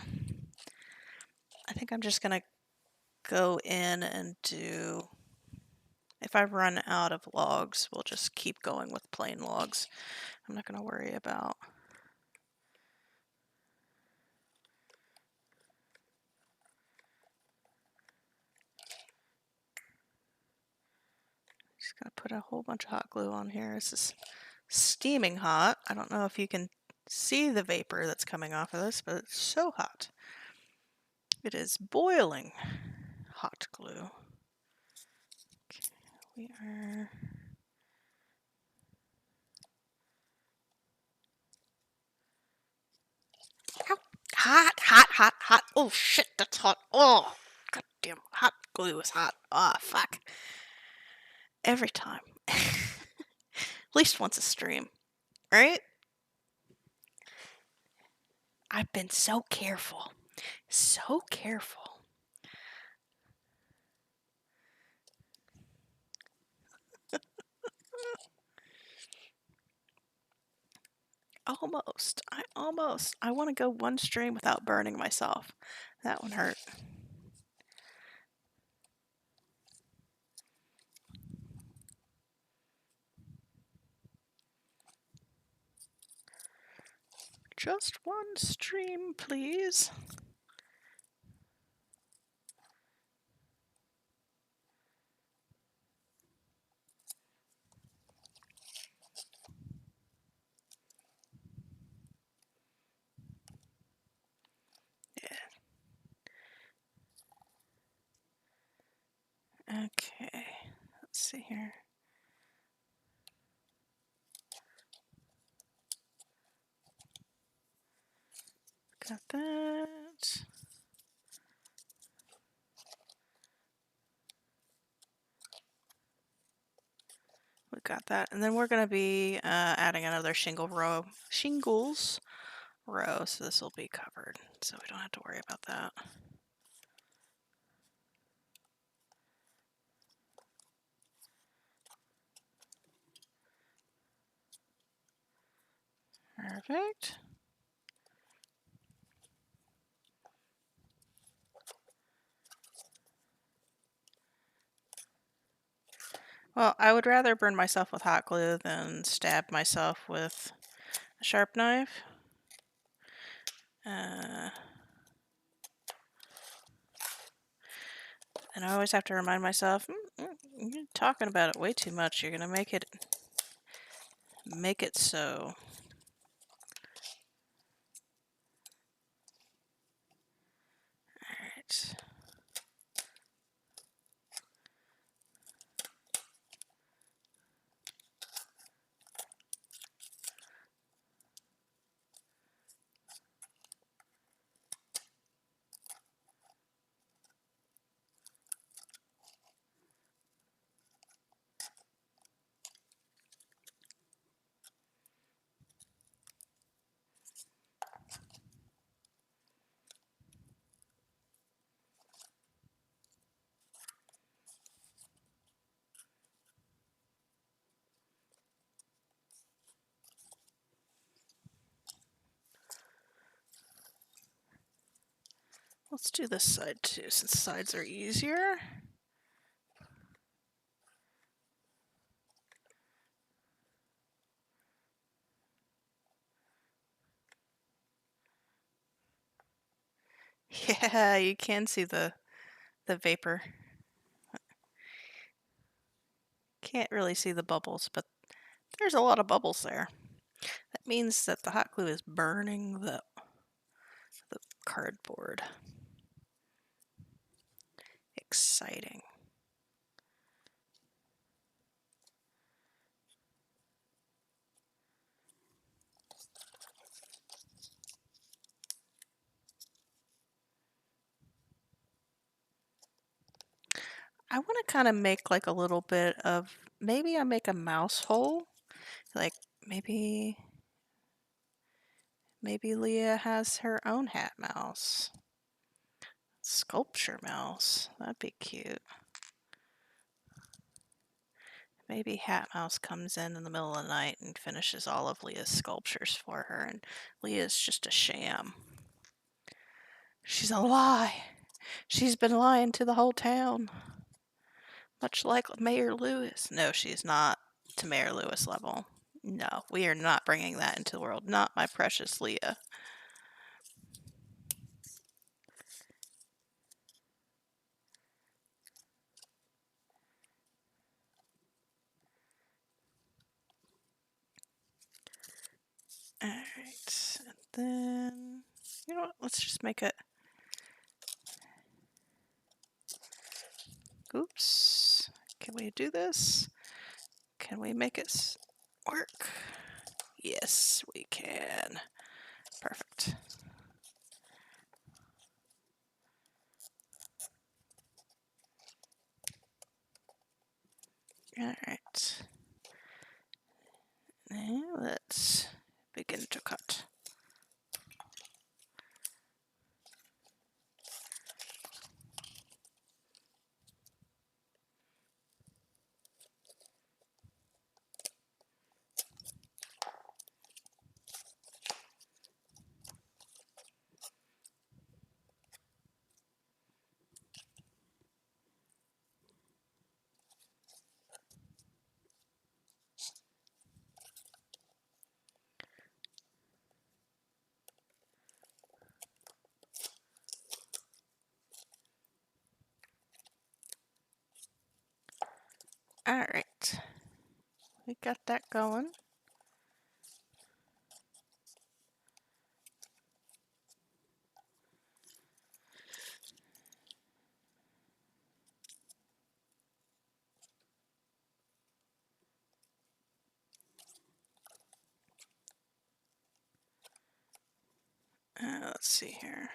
I think I'm just gonna go in and do, if I run out of logs, we'll just keep going with plain logs. I'm not gonna worry about just gonna put a whole bunch of hot glue on here. This is steaming hot. I don't know if you can see the vapor that's coming off of this, but it's so hot. It is boiling hot glue. Okay, we are Ow. Hot, hot, hot, hot. Oh shit, that's hot. Oh. glue is hot. Ah, fuck. Every time. At least once a stream, right? I've been so careful. So careful. Almost. I want to go one stream without burning myself. That one hurt. Just one stream, please. Okay, let's see here. Got that. We got that. And then we're going to be adding another shingles row, so this will be covered, so we don't have to worry about that. Perfect. Well, I would rather burn myself with hot glue than stab myself with a sharp knife. And I always have to remind myself, you're talking about it way too much. You're gonna make it so. Alright. Let's do this side too, since sides are easier. Yeah, you can see the vapor. Can't really see the bubbles, but there's a lot of bubbles there. That means that the hot glue is burning the cardboard. Exciting. I want to kind of make like a little bit of, maybe I make a mouse hole. Like maybe Leah has her own hat mouse. Sculpture mouse. That'd be cute. Maybe Hat Mouse comes in the middle of the night and finishes all of Leah's sculptures for her, and Leah's just a sham. She's a lie. She's been lying to the whole town. Much like Mayor Lewis. No, she's not to Mayor Lewis level. No, we are not bringing that into the world. Not my precious Leah. Alright, and then, you know what, let's just make it, oops, can we do this? Can we make it work? Yes, we can. Perfect. Alright. Now let's begin to cut. Alright. We got that going. Let's see here.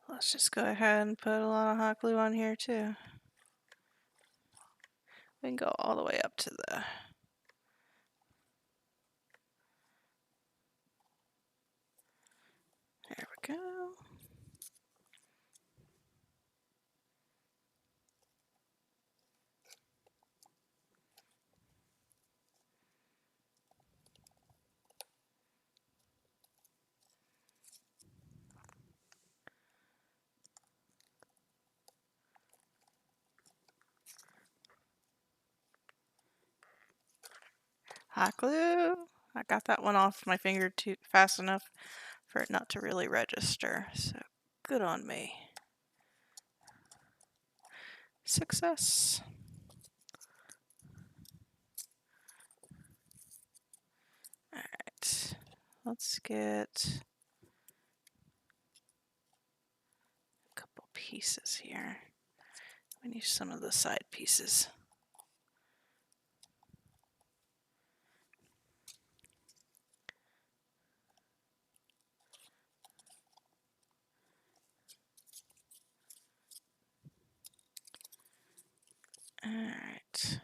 Let's just go ahead and put a lot of hot glue on here too. We can go all the way up to the... There we go. Hot glue. I got that one off my finger too fast enough for it not to really register. So good on me. Success. Alright. Let's get a couple pieces here. We need some of the side pieces. Alright.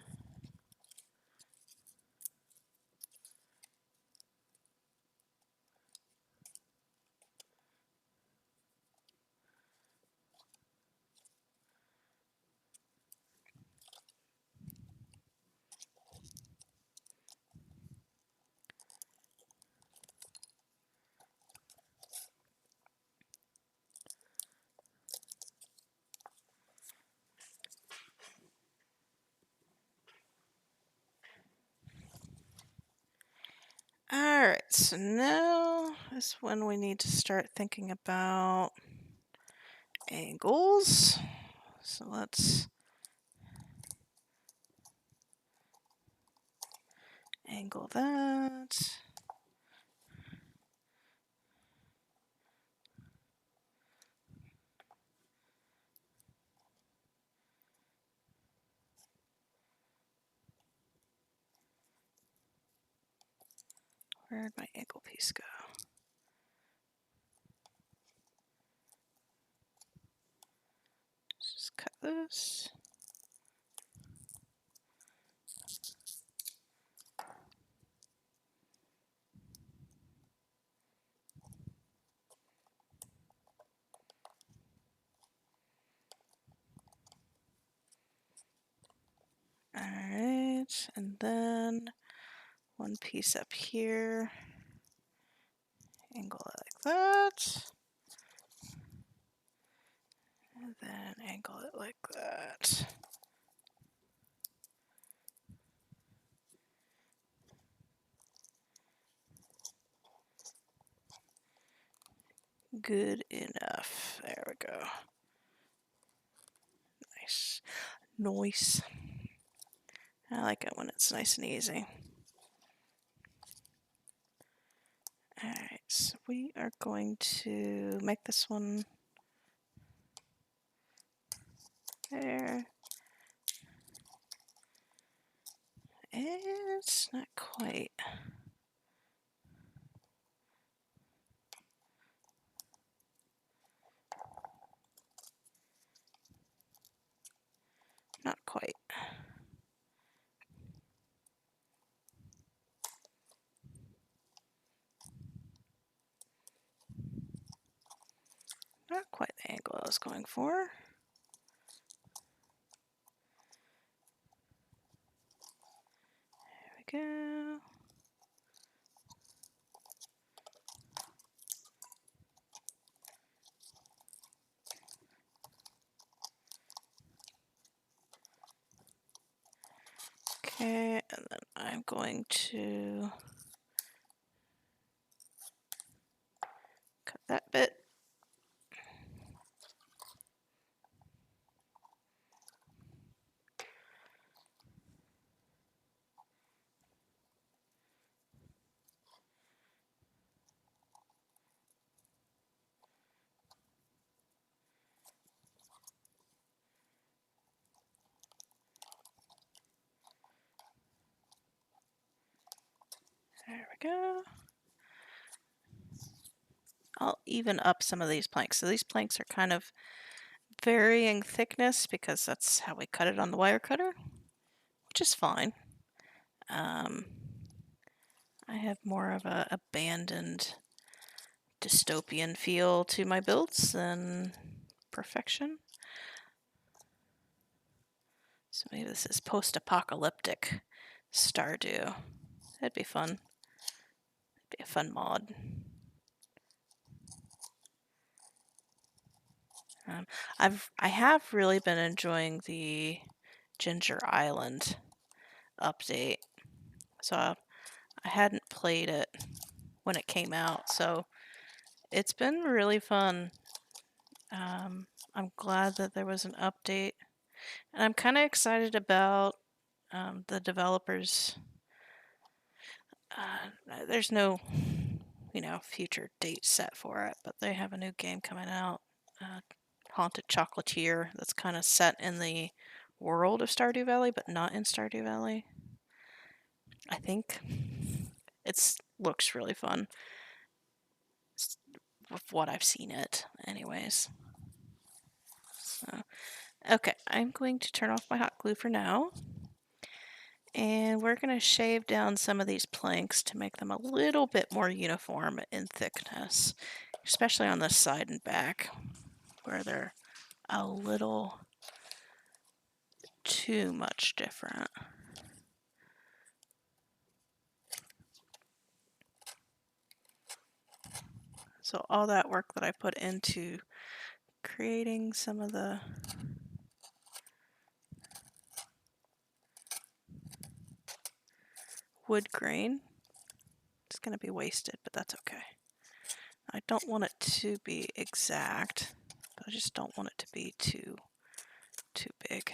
Alright, so now is when we need to start thinking about angles. So let's angle that. Where'd my angle piece go? Just cut this. Alright, and then one piece up here. Angle it like that. And then angle it like that. Good enough. There we go. Nice. Nice. I like it when it's nice and easy. Alright, so we are going to make this one there. It's not quite. was going for. There we go. Okay, and then I'm going to cut that bit. There we go. I'll even up some of these planks. So these planks are kind of varying thickness because that's how we cut it on the wire cutter, which is fine. I have more of a abandoned dystopian feel to my builds than perfection. So maybe this is post-apocalyptic Stardew. That'd be fun. That'd be a fun mod. I have really been enjoying the Ginger Island update. So I hadn't played it when it came out, so it's been really fun. I'm glad that there was an update, and I'm kind of excited about the developers. There's no, future date set for it, but they have a new game coming out, Haunted Chocolatier, that's kind of set in the world of Stardew Valley, but not in Stardew Valley. I think it looks really fun. With what I've seen it, anyways. So, okay, I'm going to turn off my hot glue for now. And we're going to shave down some of these planks to make them a little bit more uniform in thickness, especially on the side and back, where they're a little too much different. So all that work that I put into creating some of the wood grain is going to be wasted, but that's okay. I don't want it to be exact, but I just don't want it to be too big.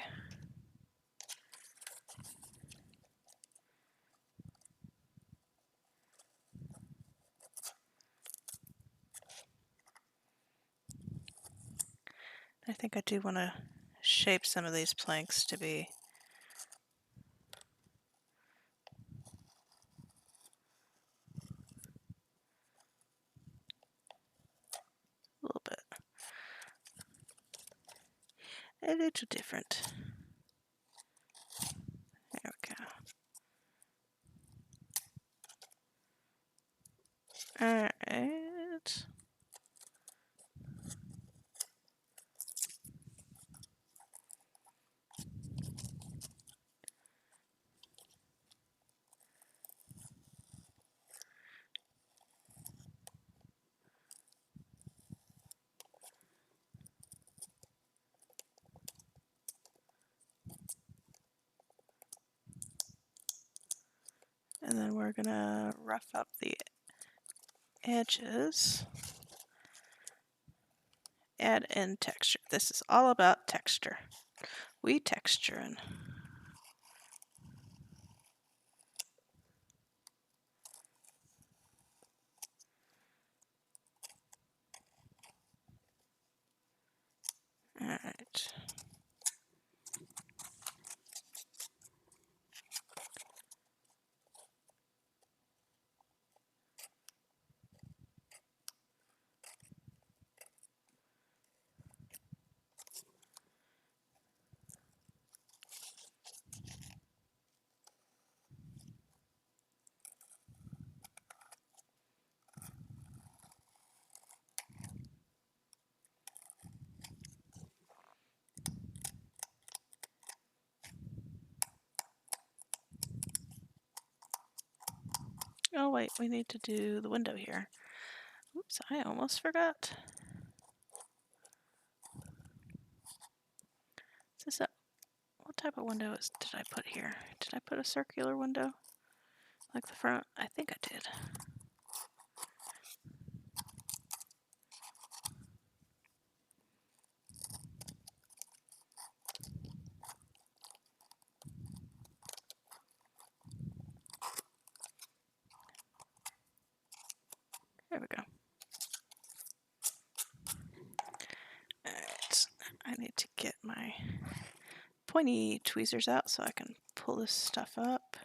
I think I do want to shape some of these planks to be a little different. There we go. Alright. And then we're gonna rough up the edges. Add in texture. This is all about texture. We texturing. Alright. Oh wait, we need to do the window here. Oops, I almost forgot. Is this a, what type of window did I put here? Did I put a circular window? Like the front? I think I did. There we go. Alright, I need to get my pointy tweezers out so I can pull this stuff up.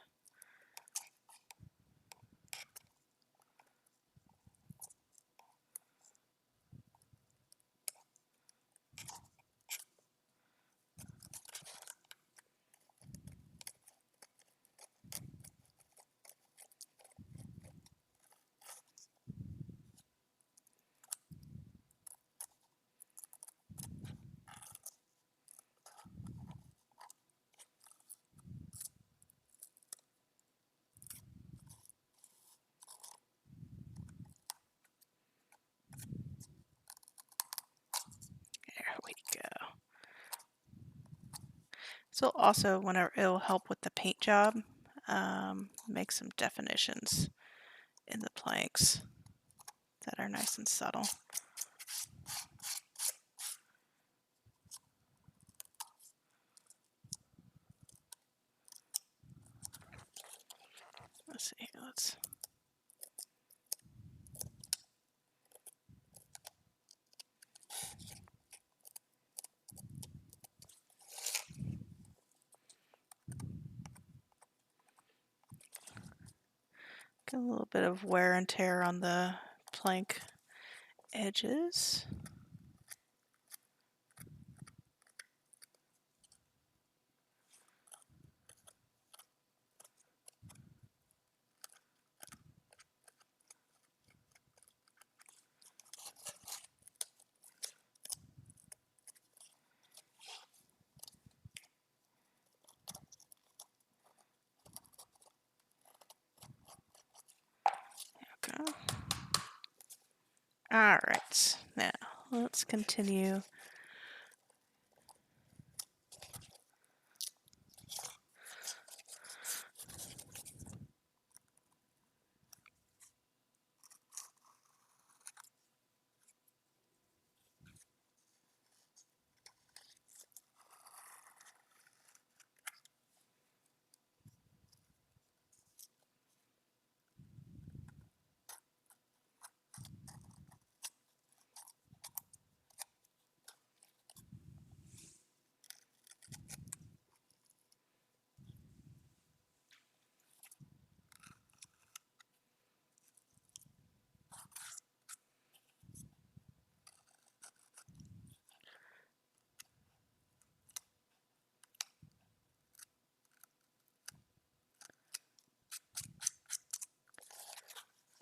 There we go. So also, whenever it'll help with the paint job, make some definitions in the planks that are nice and subtle. Let's see, let's get a little bit of wear and tear on the plank edges. There we go. Alright, now let's continue.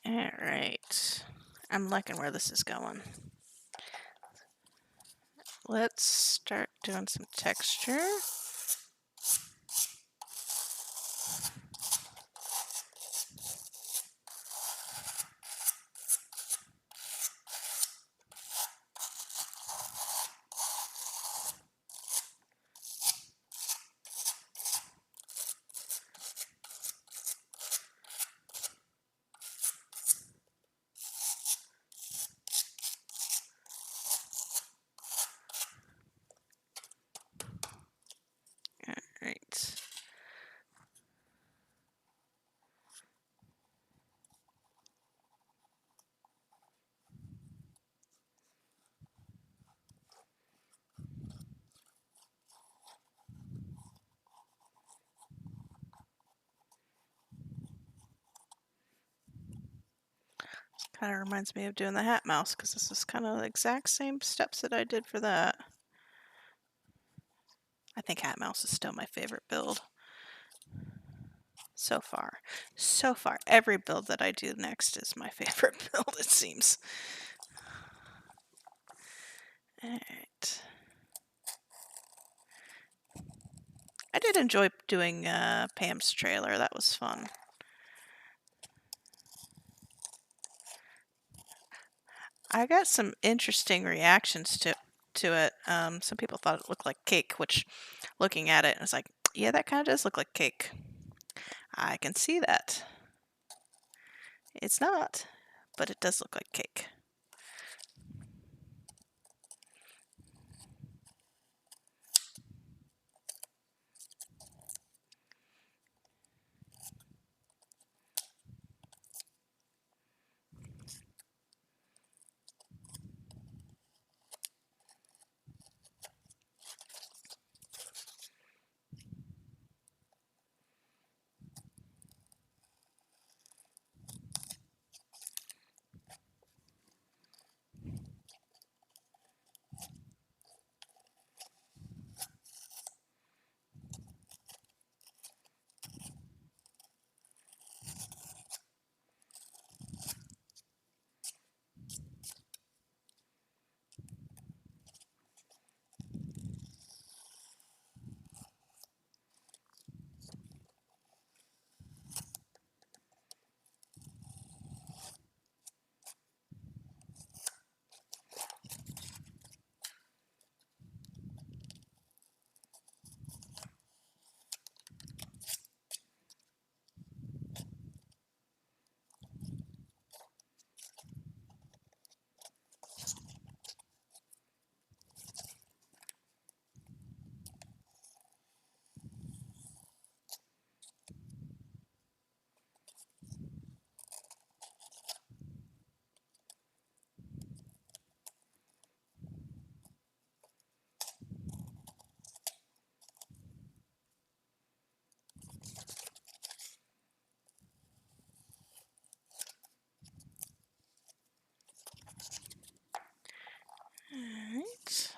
Alright, I'm liking where this is going. Let's start doing some texture. Alright. Kind of reminds me of doing the hat mouse because this is kind of the exact same steps that I did for that. I think hat mouse is still my favorite build so far. So far, every build that I do next is my favorite build, it seems. Alright. I did enjoy doing Pam's trailer. That was fun. I got some interesting reactions to it. Some people thought it looked like cake, which looking at it, I was like, yeah, that kind of does look like cake. I can see that. It's not, but it does look like cake. Alright.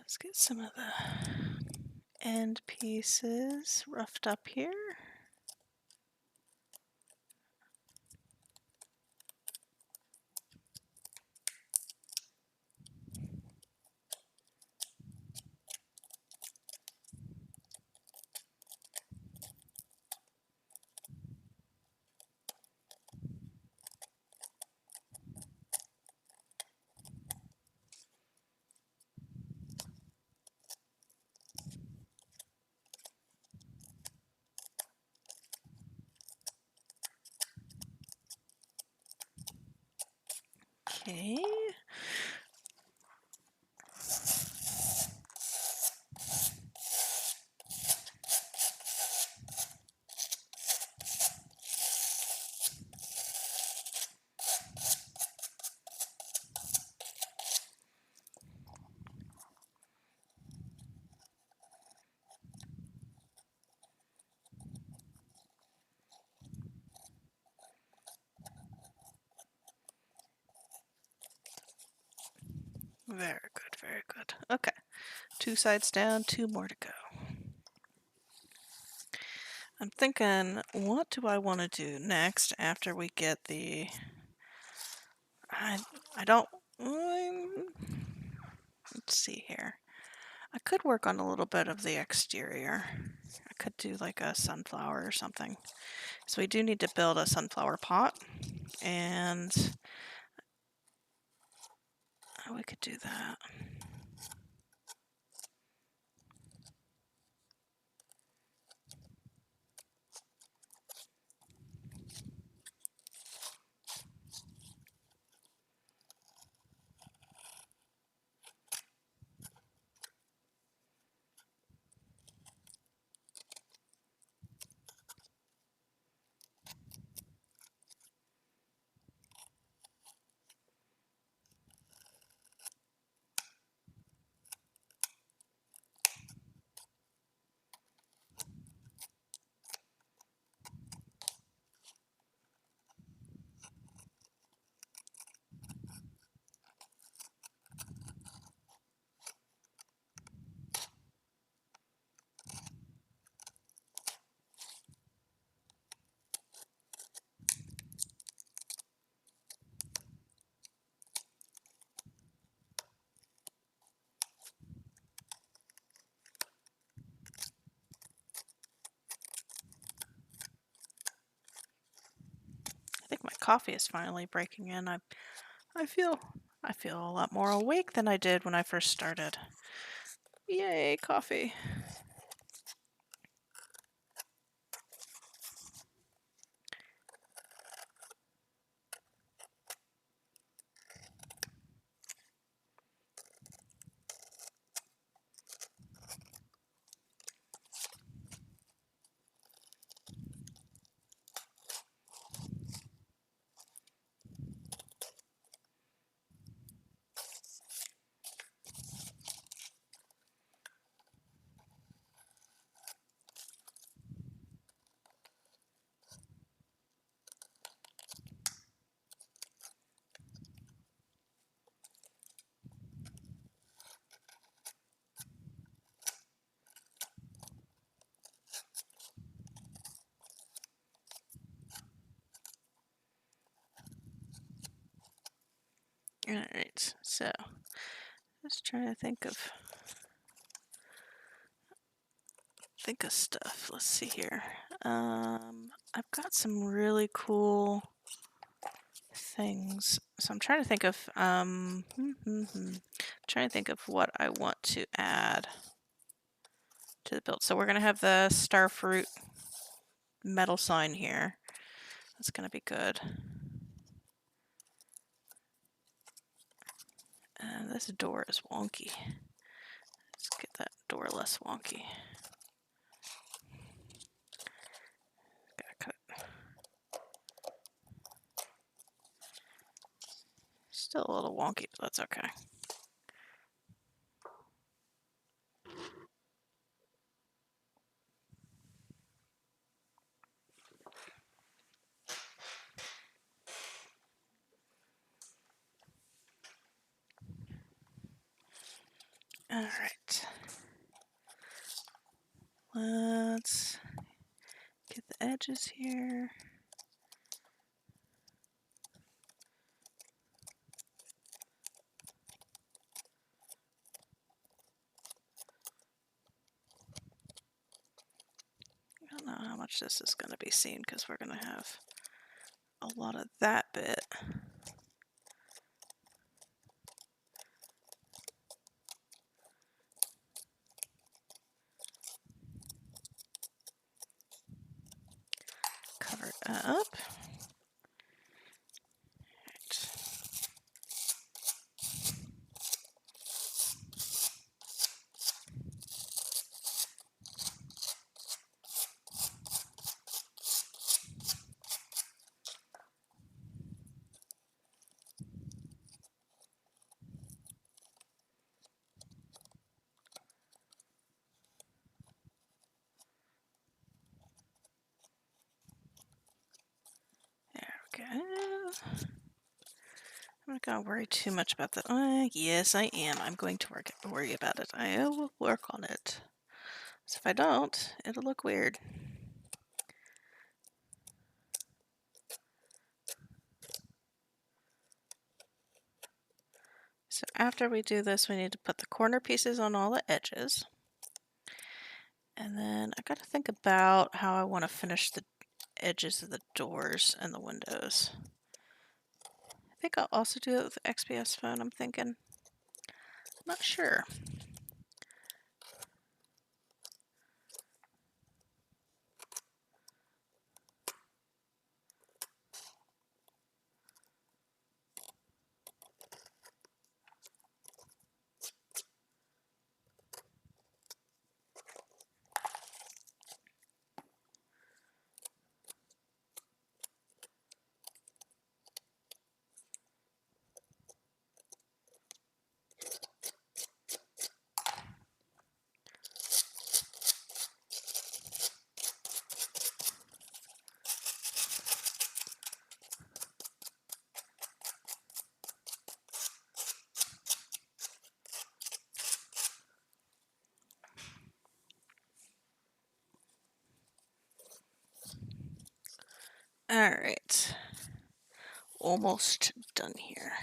Let's get some of the end pieces roughed up here. Okay. Very good, very good. Okay. 2 sides down, 2 more to go. I'm thinking, what do I want to do next after we get the... I don't... let's see here. I could work on a little bit of the exterior. I could do like a sunflower or something. So we do need to build a sunflower pot, and we could do that. coffee is finally breaking in. I feel I feel a lot more awake than I did when I first started. Yay, coffee. Alright, so just trying to think of stuff. Let's see here. I've got some really cool things. So I'm trying to think of trying to think of what I want to add to the build. So we're gonna have the starfruit metal sign here. That's gonna be good. And this door is wonky. Let's get that door less wonky. Gotta cut it. Still a little wonky, but that's okay. Alright. Let's get the edges here. I don't know how much this is going to be seen because we're going to have a lot of that bit. Cover it up. There we go. I'm not going to worry too much about that. Yes, I am. I'm going to worry about it. I will work on it. So if I don't, it'll look weird. So after we do this, we need to put the corner pieces on all the edges. And then I got to think about how I want to finish the edges of the doors and the windows. I think I'll also do it with the XPS phone, I'm thinking. I'm not sure. Alright. Almost done here.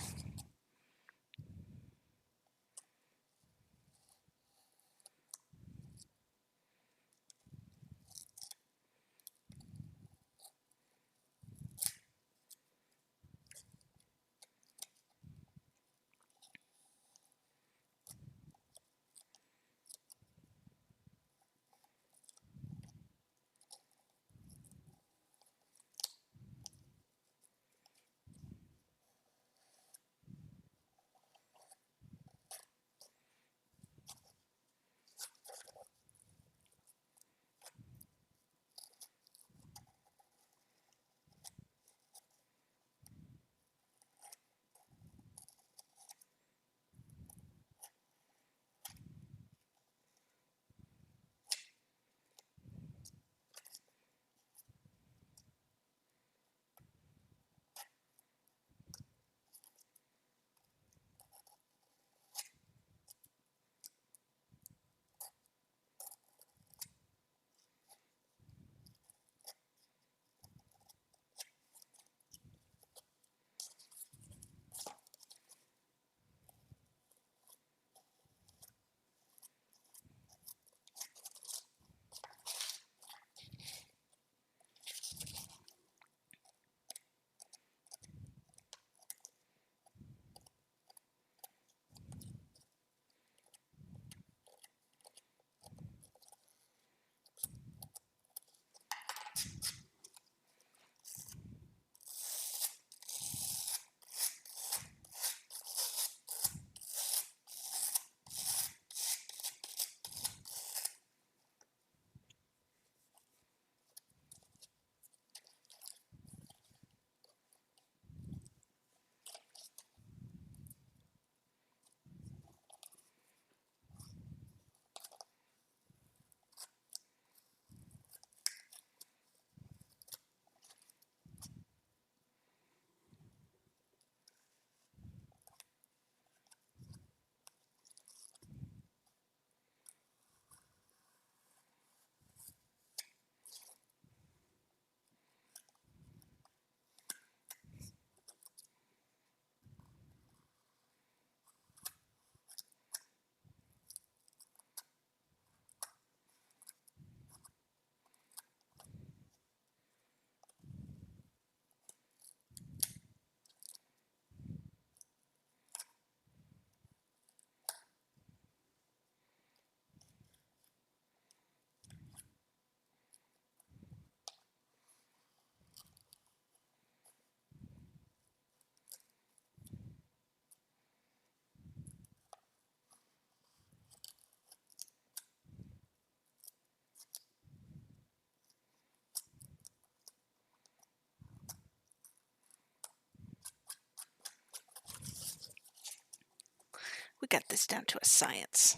We got this down to a science.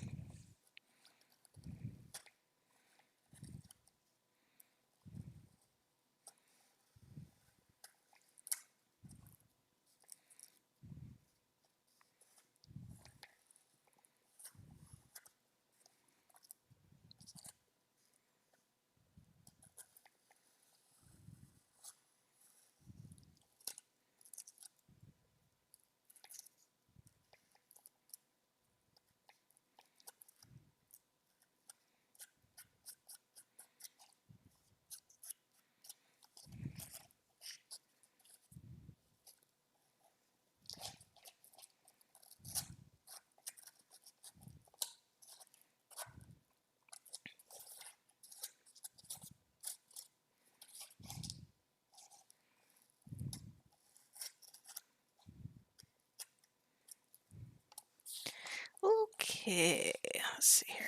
Okay, let's see here.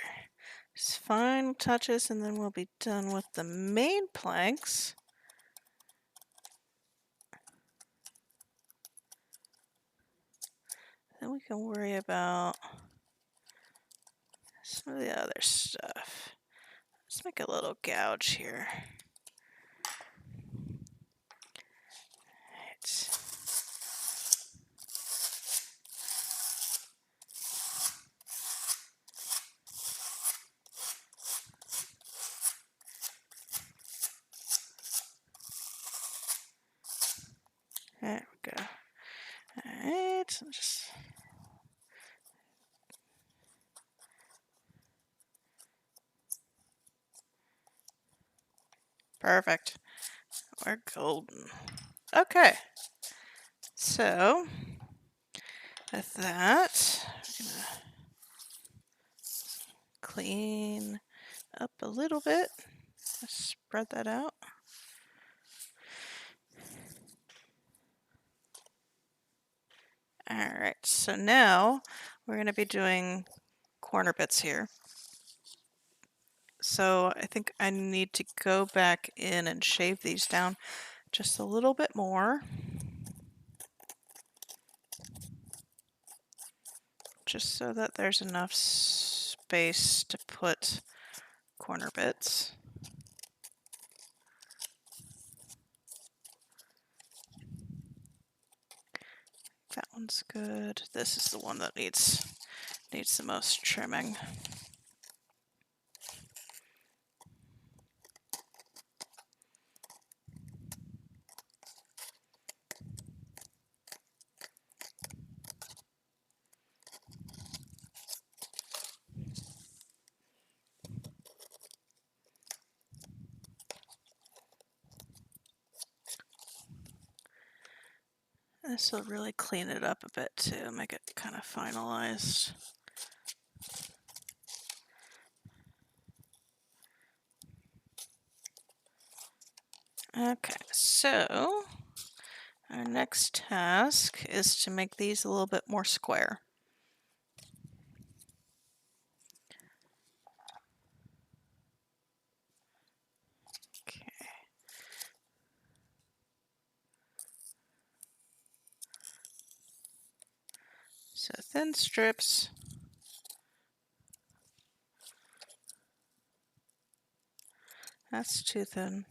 Just final touches and then we'll be done with the main planks. Then we can worry about some of the other stuff. Let's make a little gouge here. Right. There we go. Alright, so just perfect. We're golden. Okay. So with that, we're gonna clean up a little bit. Just spread that out. Alright, so now we're going to be doing corner bits here. So I think I need to go back in and shave these down just a little bit more. Just so that there's enough space to put corner bits. That one's good. This is the one that needs the most trimming. This will really clean it up a bit too, make it kind of finalized. Okay, so our next task is to make these a little bit more square. Okay. So thin strips. That's too thin.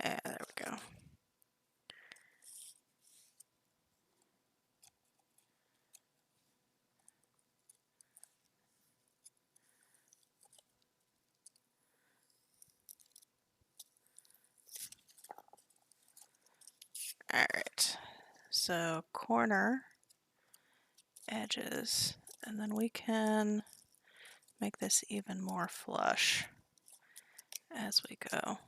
Yeah, there we go. Alright, so corner, edges, and then we can make this even more flush as we go.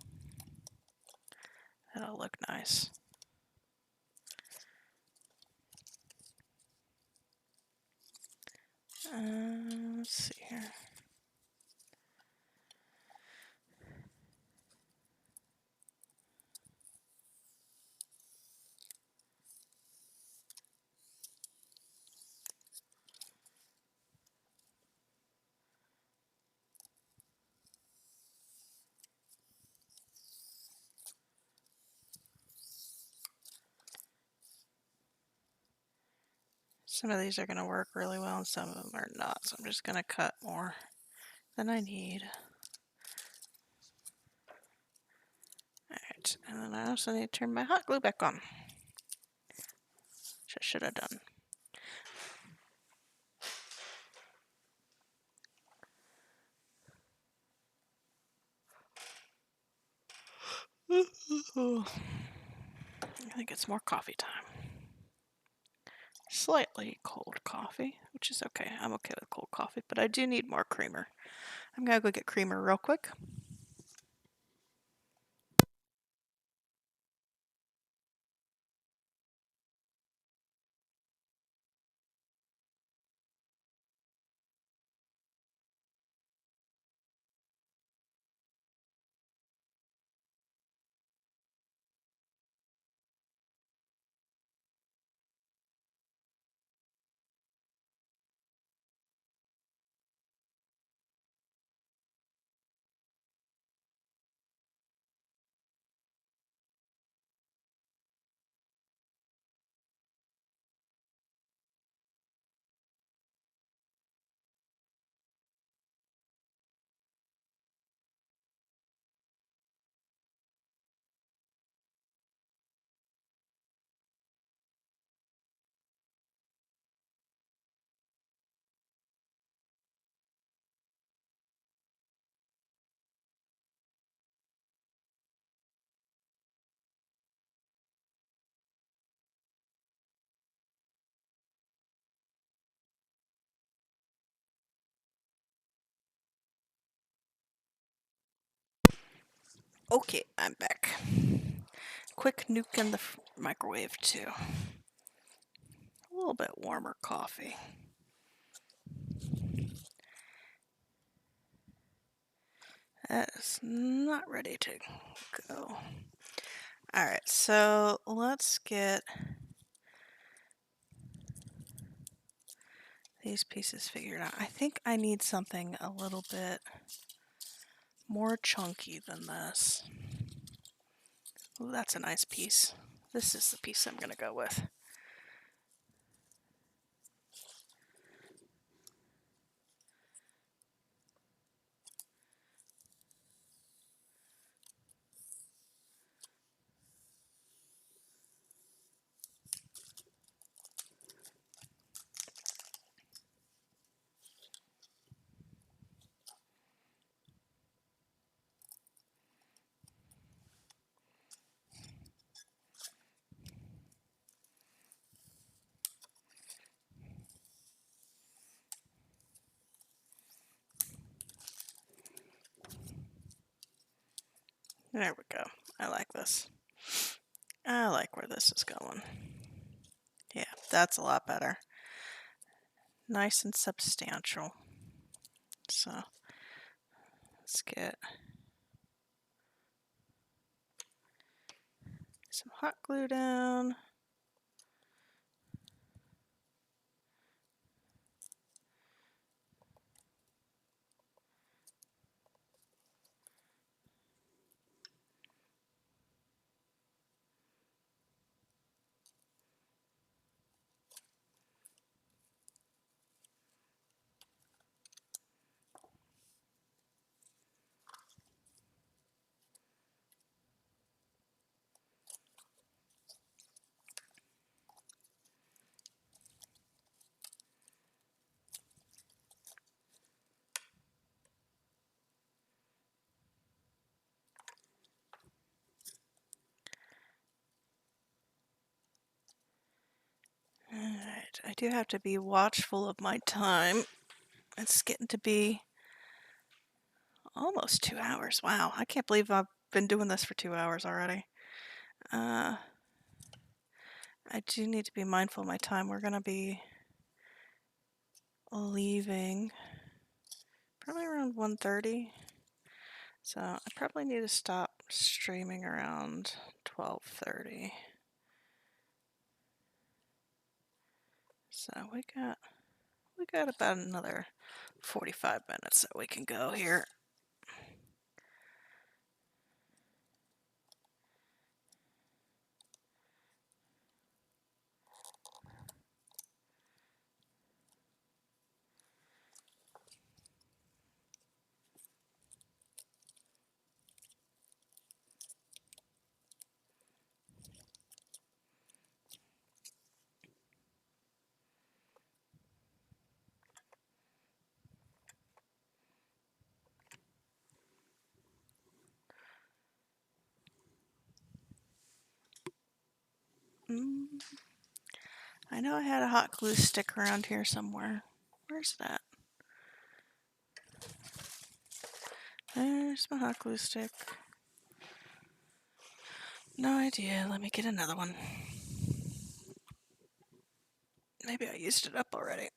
That'll look nice. Let's see here. Some of these are going to work really well and some of them are not. So I'm just going to cut more than I need. Alright, and then I also need to turn my hot glue back on. Which I should have done. I think it's more coffee time. Slightly cold coffee, which is okay. I'm okay with cold coffee, but I do need more creamer. I'm gonna go get creamer real quick. Okay, I'm back. Quick nuke in the microwave too. A little bit warmer coffee. That is not ready to go. Alright, so let's get these pieces figured out. I think I need something a little bit more chunky than this. Ooh, that's a nice piece. This is the piece I'm gonna go with. There we go. I like this. I like where this is going. Yeah, that's a lot better. Nice and substantial. So let's get some hot glue down. Alright, I do have to be watchful of my time. It's getting to be almost 2 hours. Wow, I can't believe I've been doing this for 2 hours already. I do need to be mindful of my time. We're gonna be leaving probably around 1:30. So I probably need to stop streaming around 12:30. So we got about another 45 minutes that we can go here. Mm, I know I had a hot glue stick around here somewhere. Where's that? There's my hot glue stick. No idea. Let me get another one. Maybe I used it up already.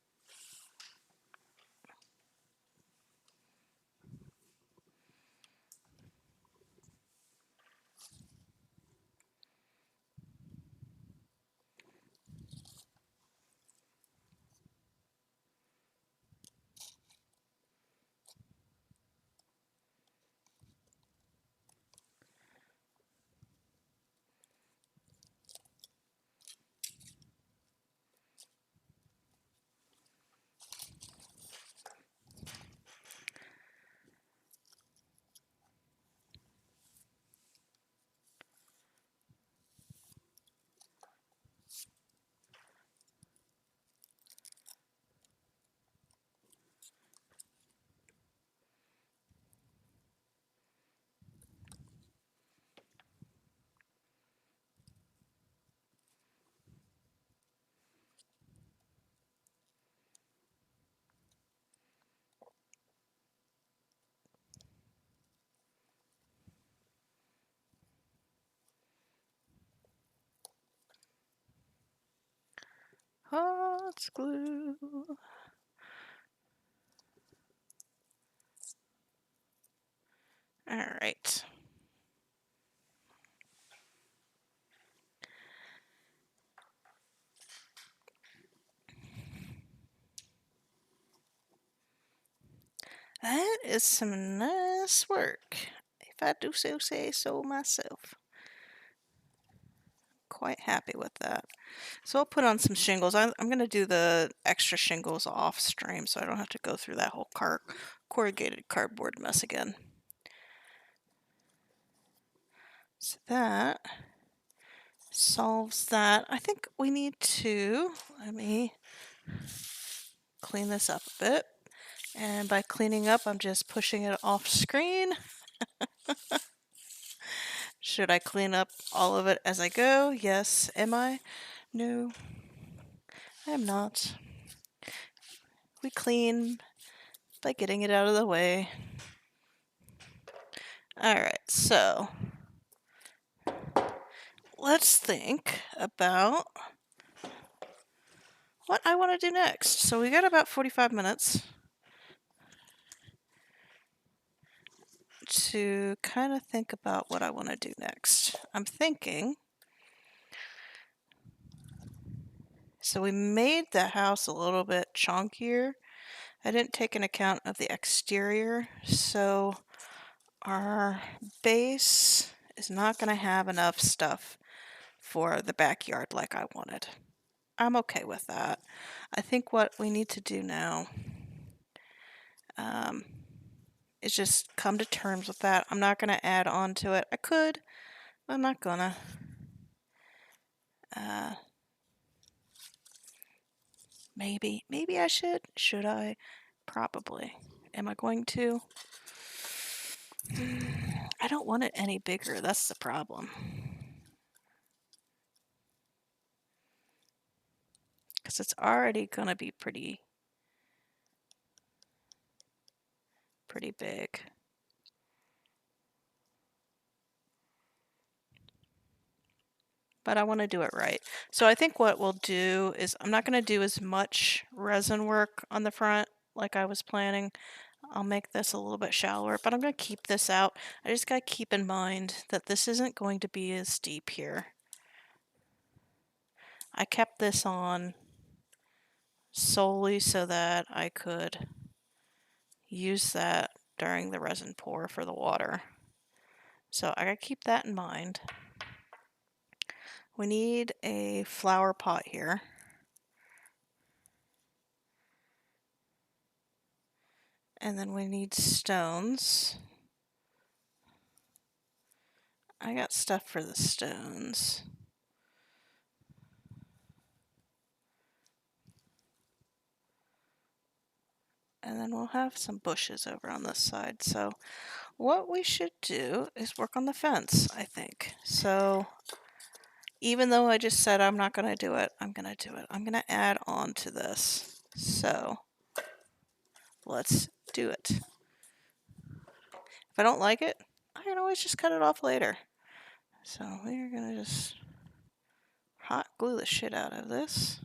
Hot glue. All right. That is some nice work, if I do so say so myself. Quite happy with that. So I'll put on some shingles. I'm going to do the extra shingles off stream so I don't have to go through that whole corrugated cardboard mess again. So that solves that. I think we need to, let me clean this up a bit. And by cleaning up, I'm just pushing it off screen. Should I clean up all of it as I go? Yes. Am I? No, I am not. We clean by getting it out of the way. Alright, so let's think about what I want to do next. So we got about 45 minutes to kind of think about what I want to do next. I'm thinking, so we made the house a little bit chunkier. I didn't take into account of the exterior, so our base is not going to have enough stuff for the backyard like I wanted. I'm okay with that. I think what we need to do now is just come to terms with that. I'm not going to add on to it. I could, but I'm not gonna. Maybe I should. Should I? Probably. Am I going to? I don't want it any bigger. That's the problem. Because it's already gonna be pretty big. But I want to do it right. So I think what we'll do is I'm not going to do as much resin work on the front like I was planning. I'll make this a little bit shallower, but I'm going to keep this out. I just got to keep in mind that this isn't going to be as deep here. I kept this on solely so that I could use that during the resin pour for the water. So I got to keep that in mind. We need a flower pot here. And then we need stones. I got stuff for the stones. And then we'll have some bushes over on this side. So what we should do is work on the fence, I think. So even though I just said I'm not going to do it, I'm going to do it. I'm going to add on to this. So let's do it. If I don't like it, I can always just cut it off later. So we're going to just hot glue the shit out of this.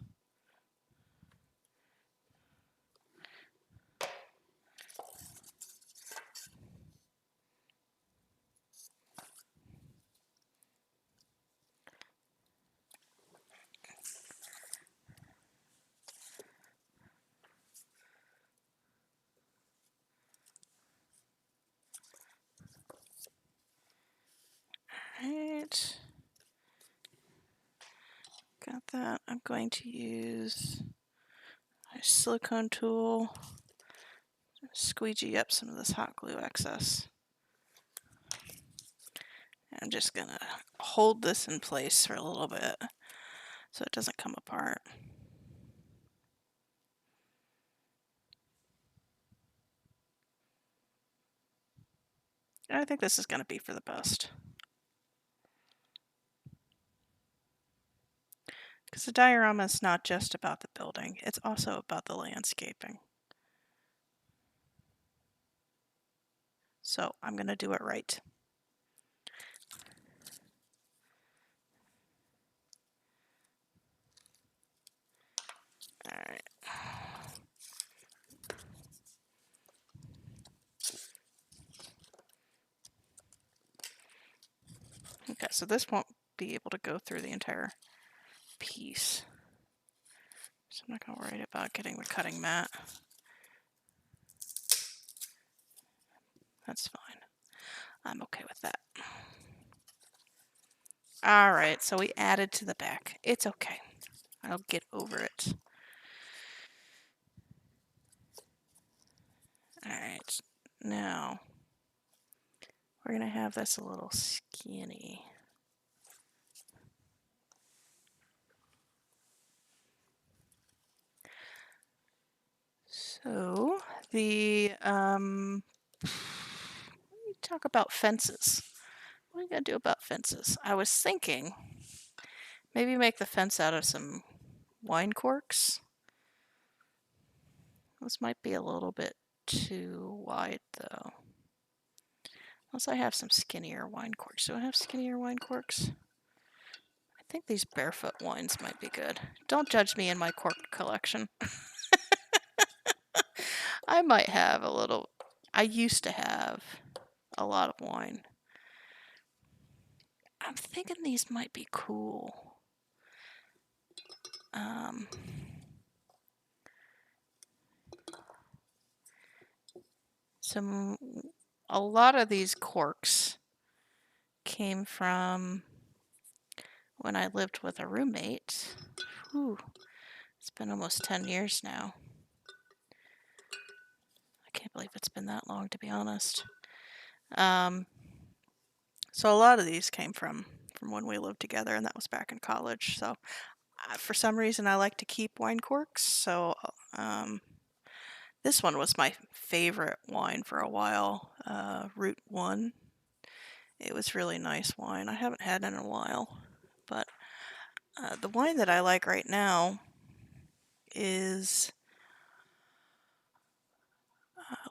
Right. Got that. I'm going to use my silicone tool to squeegee up some of this hot glue excess. I'm just going to hold this in place for a little bit so it doesn't come apart. I think this is going to be for the best. Because the diorama is not just about the building, it's also about the landscaping. So I'm going to do it right. Alright. Okay, so this won't be able to go through the entire piece. So I'm not going to worry about getting the cutting mat. That's fine. I'm okay with that. Alright, so we added to the back. It's okay. I'll get over it. Alright, now we're going to have this a little skinny. So, let me talk about fences. What are you going to do about fences? I was thinking maybe make the fence out of some wine corks. This might be a little bit too wide though. Unless I have some skinnier wine corks. Do I have skinnier wine corks? I think these barefoot wines might be good. Don't judge me in my cork collection. I might have a little. I used to have a lot of wine. I'm thinking these might be cool. A lot of these corks came from when I lived with a roommate. Whew, it's been almost 10 years now. I can't believe it's been that long, to be honest. So a lot of these came from when we lived together, and that was back in college. So for some reason, I like to keep wine corks. So this one was my favorite wine for a while, Route 1. It was really nice wine. I haven't had it in a while, but the wine that I like right now is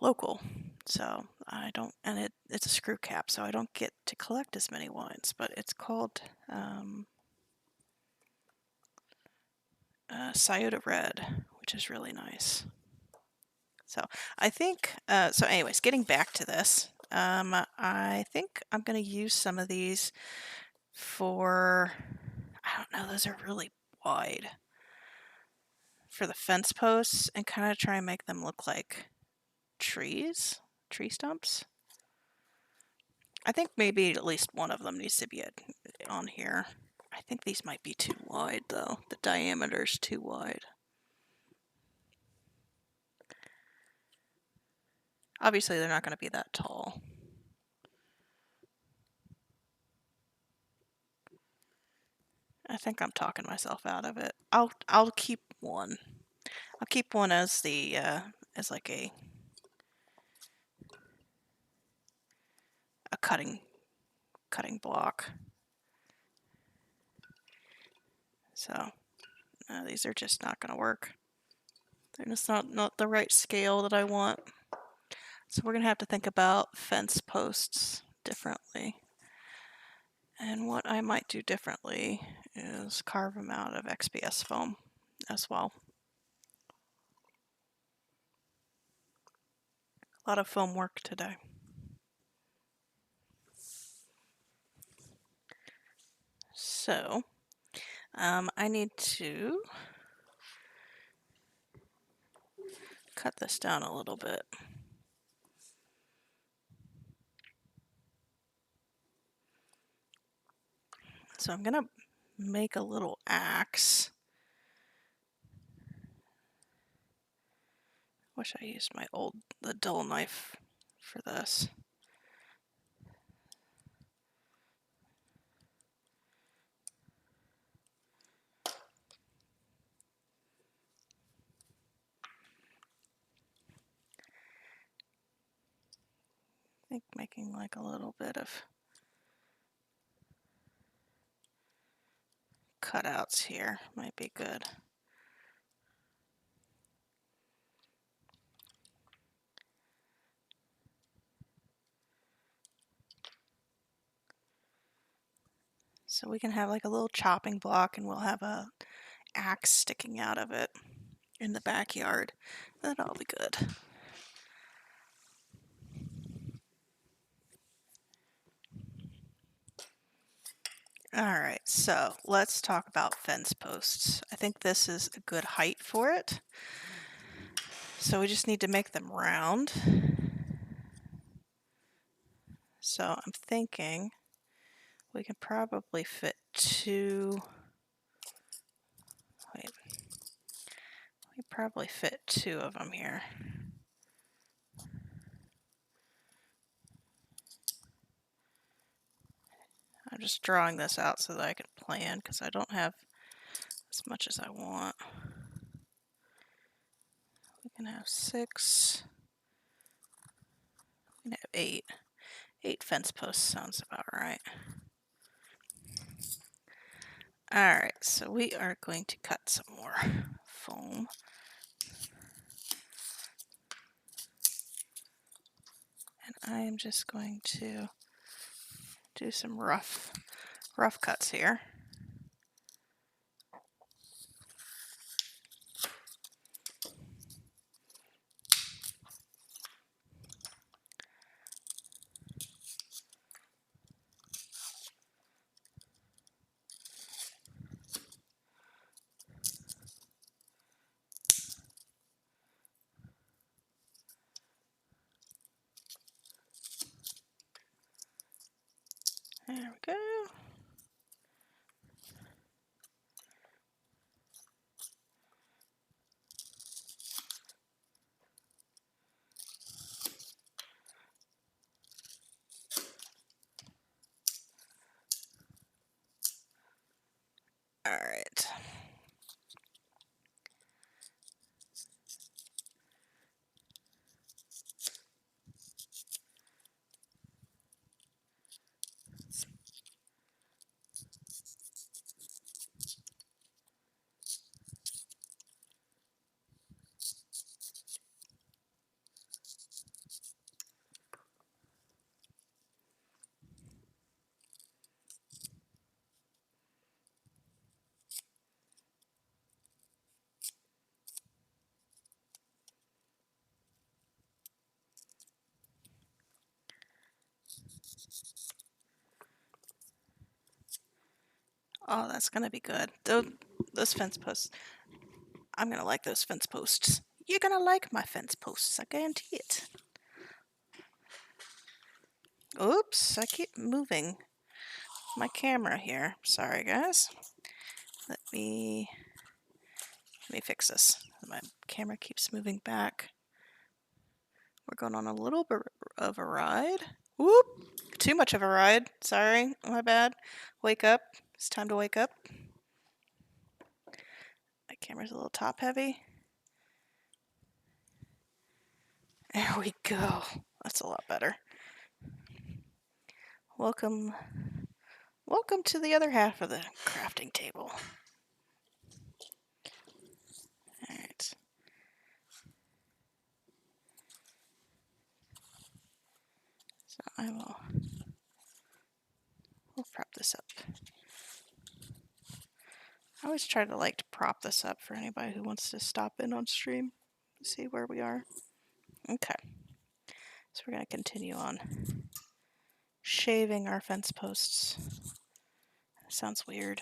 local. So I don't, and it's a screw cap, so I don't get to collect as many wines, but it's called Scioto Red, which is really nice. So I think, so anyways, getting back to this, I think I'm going to use some of these for, I don't know, those are really wide, for the fence posts, and kind of try and make them look like trees, tree stumps. I think maybe at least one of them needs to be on here. I think these might be too wide though. The diameter's too wide. Obviously they're not going to be that tall. I think I'm talking myself out of it. I'll keep one. I'll keep one as the as like a cutting block. So these are just not going to work. They're just not the right scale that I want. So we're going to have to think about fence posts differently. And what I might do differently is carve them out of XPS foam as well. A lot of foam work today. So I need to cut this down a little bit. So I'm gonna make a little axe. Wish I used the dull knife for this. I think making like a little bit of cutouts here might be good. So we can have like a little chopping block and we'll have a axe sticking out of it in the backyard. That'll be good. Alright, so let's talk about fence posts. I think this is a good height for it. So we just need to make them round. So I'm thinking we can probably fit we probably fit two of them here. I'm just drawing this out so that I can plan because I don't have as much as I want. We can have 6. We can have 8. 8 fence posts sounds about right. Alright, so we are going to cut some more foam. And I am just going to do some rough cuts here. There we go. Alright. Oh, that's gonna be good. Those fence posts. I'm gonna like those fence posts. You're gonna like my fence posts, I guarantee it. Oops, I keep moving my camera here. Sorry, guys. Let me fix this. My camera keeps moving back. We're going on a little bit of a ride. Whoop! Too much of a ride. Sorry, my bad. Wake up. It's time to wake up. My camera's a little top heavy. There we go. That's a lot better. Welcome to the other half of the crafting table. we'll prop this up. I always try to prop this up for anybody who wants to stop in on stream to see where we are. Okay. So we're going to continue on shaving our fence posts. Sounds weird.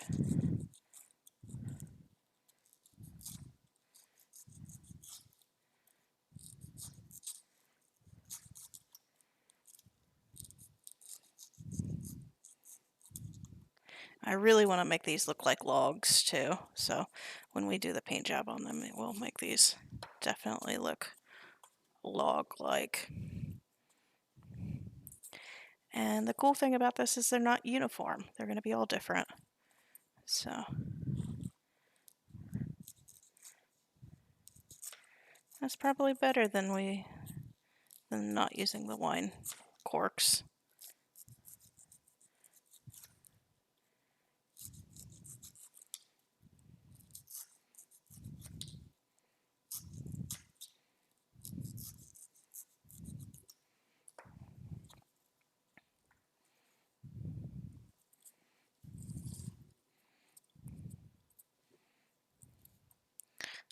I really want to make these look like logs too, so when we do the paint job on them, it will make these definitely look log-like. And the cool thing about this is they're not uniform. They're going to be all different. So that's probably better than not using the wine corks.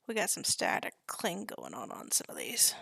We got some static cling going on some of these.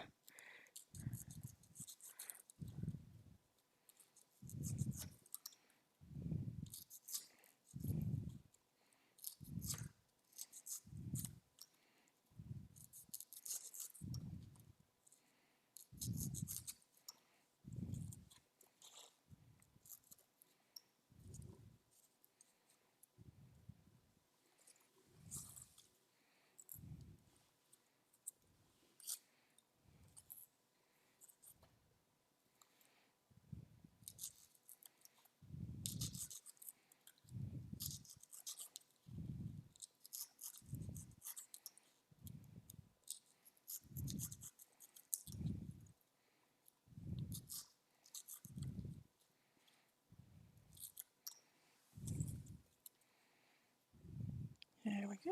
There we go.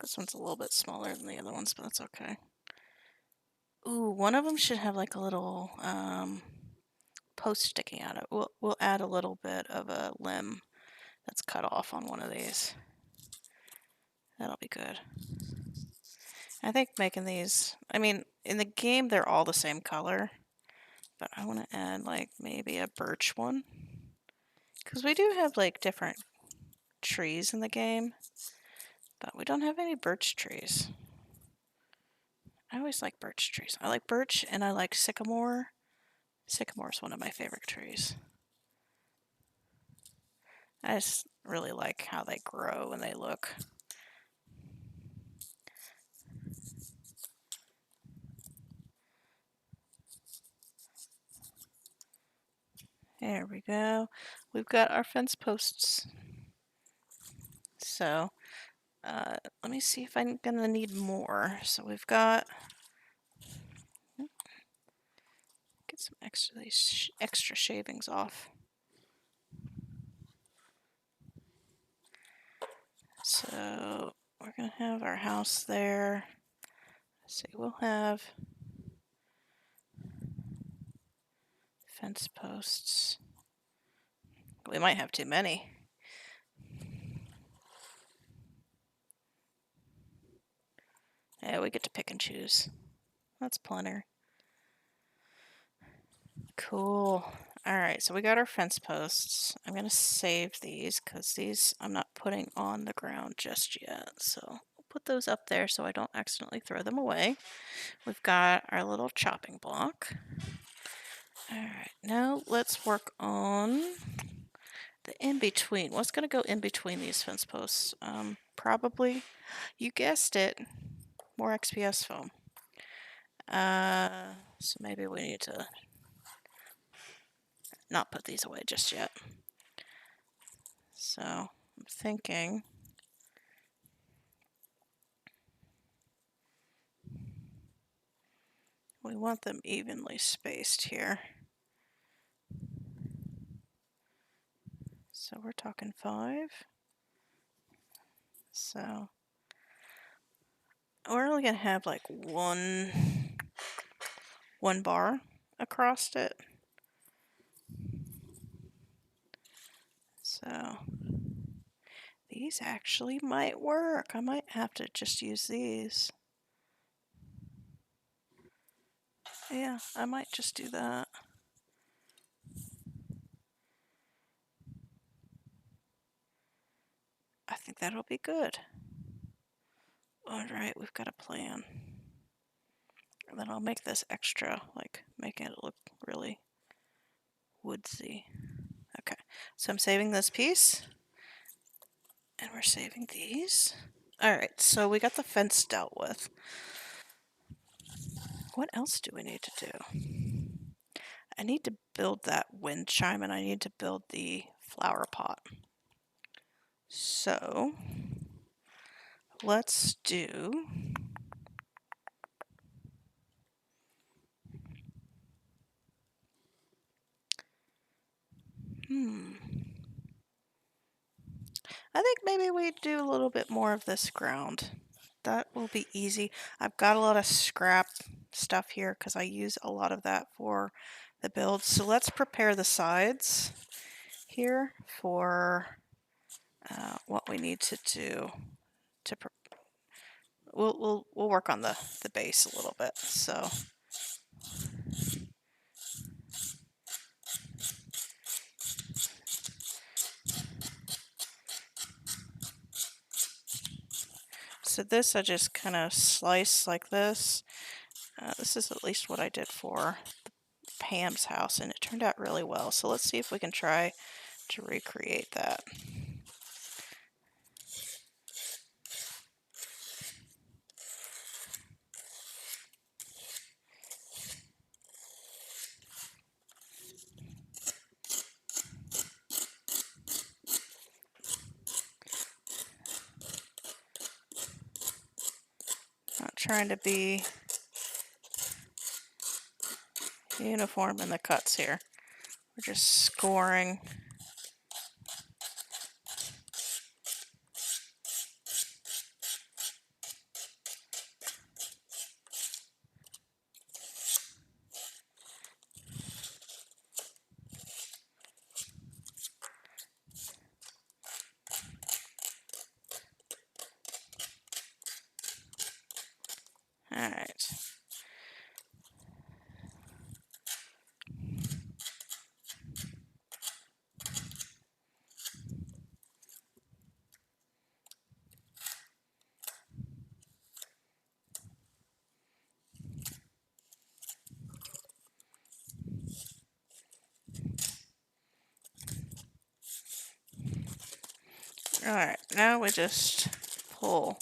This one's a little bit smaller than the other ones, but that's okay. Ooh, one of them should have like a little post sticking out. We'll add a little bit of a limb that's cut off on one of these. That'll be good. I think making these, I mean, in the game they're all the same color, but I want to add like maybe a birch one. Because we do have like different trees in the game, but we don't have any birch trees. I always like birch trees. I like birch and I like sycamore. Sycamore is one of my favorite trees. I just really like how they grow and they look. There we go. We've got our fence posts. So let me see if I'm gonna need more. So we've got, get some extra shavings off. So we're gonna have our house there. Let's see, we'll have fence posts. We might have too many. Yeah, we get to pick and choose. That's plenty. Cool. Alright, so we got our fence posts. I'm going to save these because these I'm not putting on the ground just yet. So we'll put those up there so I don't accidentally throw them away. We've got our little chopping block. Alright, now let's work on the in-between. What's going to go in between these fence posts? Probably, you guessed it, more XPS foam. So maybe we need to not put these away just yet. So I'm thinking We want them evenly spaced here. So we're talking 5. So we're only gonna have like one bar across it. So these actually might work. I might have to just use these. Yeah, I might just do that. I think that'll be good. Alright, we've got a plan. And then I'll make this extra, like making it look really woodsy. Okay, so I'm saving this piece. And we're saving these. Alright, so we got the fence dealt with. What else do we need to do? I need to build that wind chime and I need to build the flower pot. So let's do I think maybe we do a little bit more of this ground. That will be easy. I've got a lot of scrap stuff here because I use a lot of that for the build. So let's prepare the sides here for what we need to do. We'll work on the base a little bit. So this I just kind of slice like this. This is at least what I did for Pam's house, and it turned out really well. So let's see if we can try to recreate that. Not trying to be uniform in the cuts here. We're just scoring. Alright. Alright, now we just pull.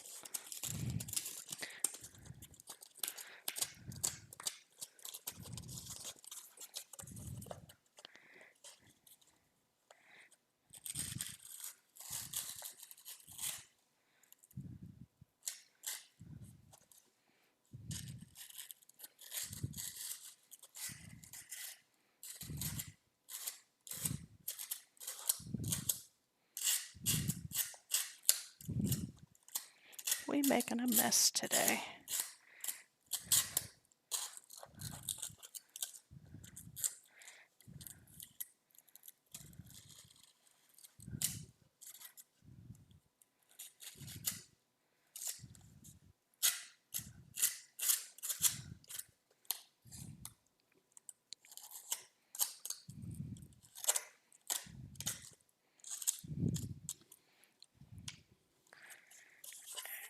We making a mess today.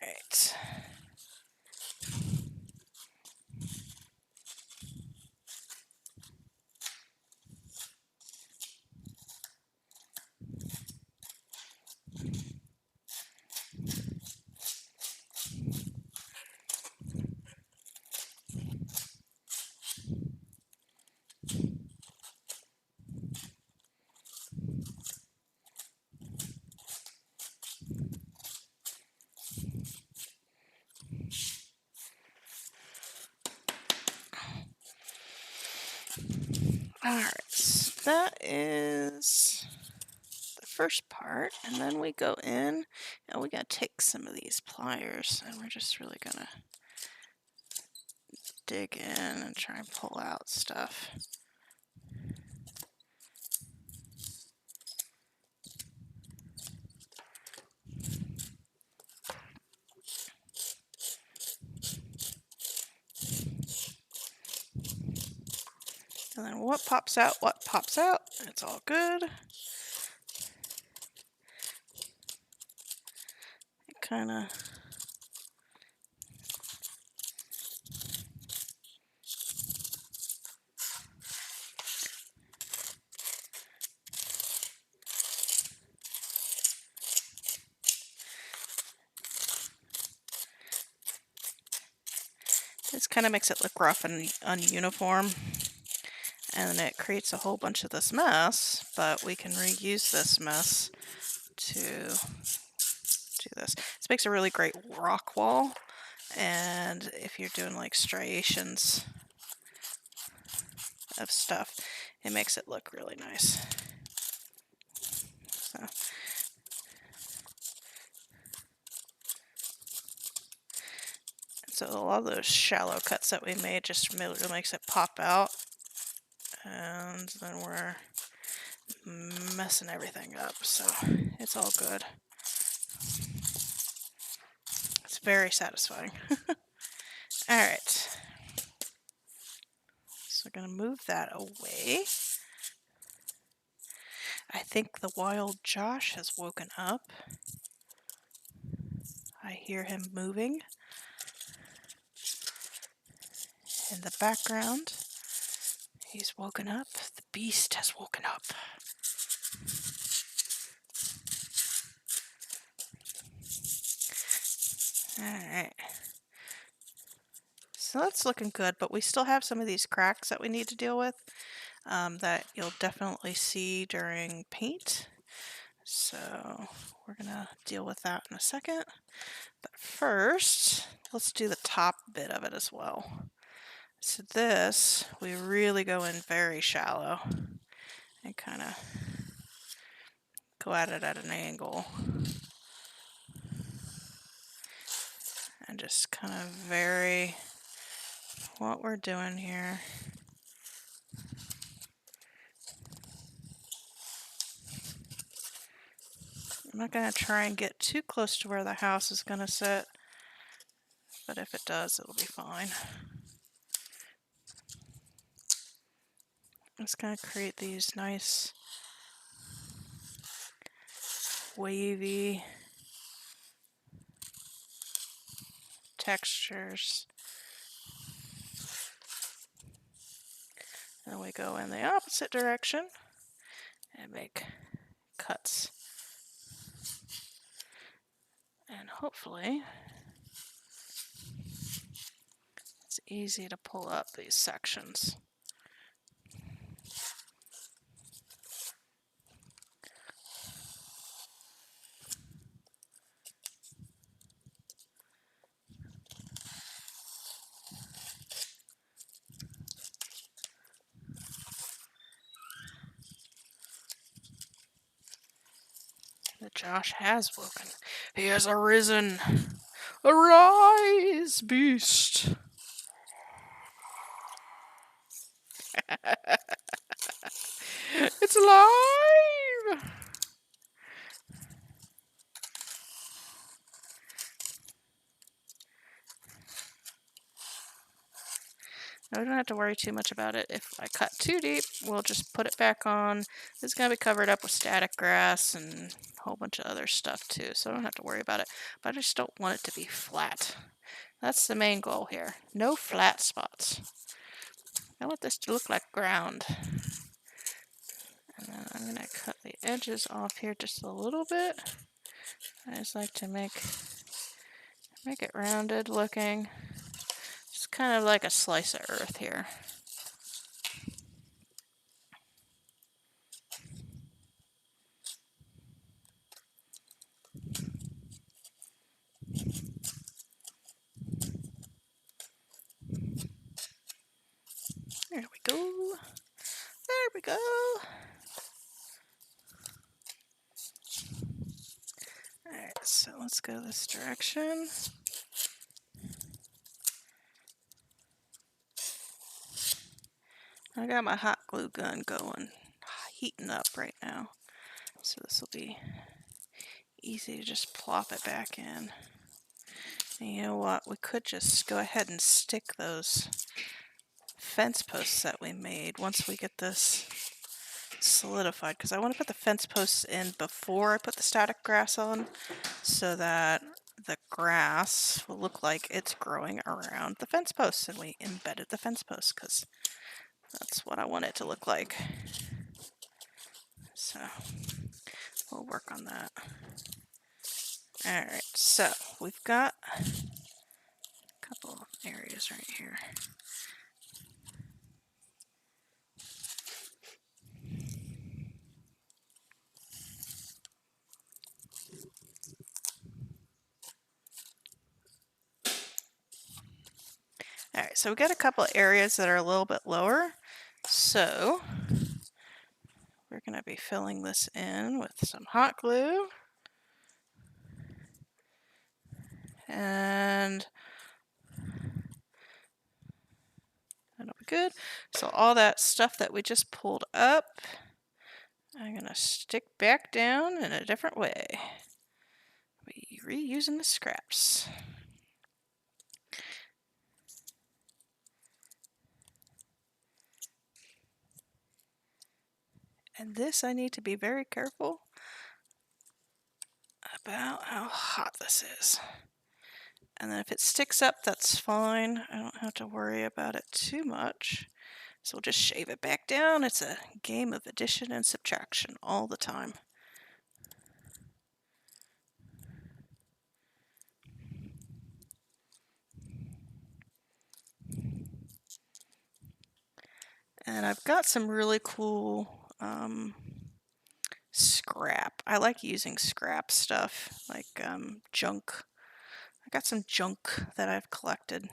Alright. Alright, so that is the first part, and then we go in and we gotta take some of these pliers and we're just really gonna dig in and try and pull out stuff. And then what pops out, it's all good. It kind of makes it look rough and ununiform, and then it creates a whole bunch of this mess, but we can reuse this mess to do this. This makes a really great rock wall, and if you're doing like striations of stuff, it makes it look really nice. So a lot of those shallow cuts that we made just really makes it pop out, and then we're messing everything up, so it's all good. It's very satisfying. Alright, so we're going to move that away. I think the wild Josh has woken up. I hear him moving in the background. He's woken up. The beast has woken up. Alright. So that's looking good, but we still have some of these cracks that we need to deal with that you'll definitely see during paint. So we're going to deal with that in a second. But first, let's do the top bit of it as well. So this, we really go in very shallow and kind of go at it at an angle. And just kind of vary what we're doing here. I'm not going to try and get too close to where the house is going to sit, but if it does, it'll be fine. I'm just going to create these nice wavy textures. And we go in the opposite direction and make cuts. And hopefully it's easy to pull up these sections. But Josh has woken. He has arisen. Arise, beast. It's alive! Now we don't have to worry too much about it. If I cut too deep, we'll just put it back on. It's going to be covered up with static grass and a whole bunch of other stuff too, so I don't have to worry about it. But I just don't want it to be flat. That's the main goal here. No flat spots. I want this to look like ground. And then I'm going to cut the edges off here just a little bit. I just like to make it rounded looking. It's kind of like a slice of earth here. There we go. go. Alright, so let's go this direction. I got my hot glue gun going, heating up right now. So this will be easy to just plop it back in. And you know what? We could just go ahead and stick those fence posts that we made once we get this solidified, because I want to put the fence posts in before I put the static grass on so that the grass will look like it's growing around the fence posts, and we embedded the fence posts because that's what I want it to look like. So we'll work on that. Alright, so we've got a couple areas right here. Alright, so we got a couple areas that are a little bit lower. So we're going to be filling this in with some hot glue. And that'll be good. So all that stuff that we just pulled up, I'm going to stick back down in a different way. Be reusing the scraps. And this I need to be very careful about how hot this is. And then if it sticks up, that's fine. I don't have to worry about it too much. So we'll just shave it back down. It's a game of addition and subtraction all the time. And I've got some really cool scrap. I like using scrap stuff, like junk. I got some junk that I've collected, and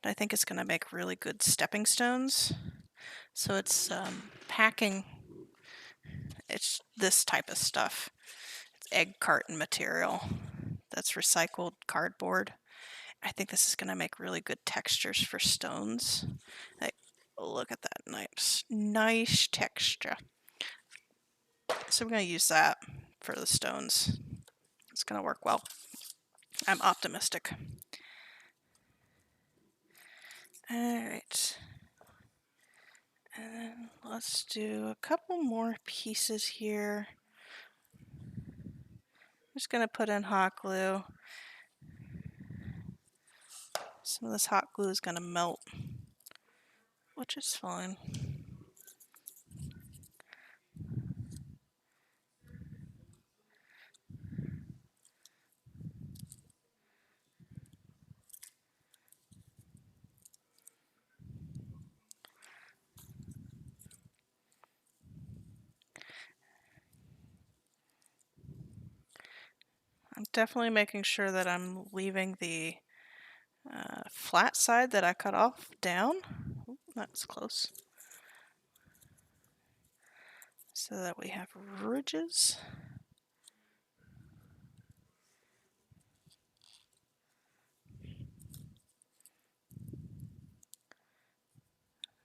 I think it's going to make really good stepping stones. So it's packing. It's this type of stuff. It's egg carton material. That's recycled cardboard. I think this is going to make really good textures for stones. Like, look at that nice texture. So we're going to use that for the stones. It's going to work well. I'm optimistic. Alright. And let's do a couple more pieces here. I'm just going to put in hot glue. Some of this hot glue is going to melt, which is fine. I'm definitely making sure that I'm leaving the flat side that I cut off down. Ooh, that's close. So that we have ridges.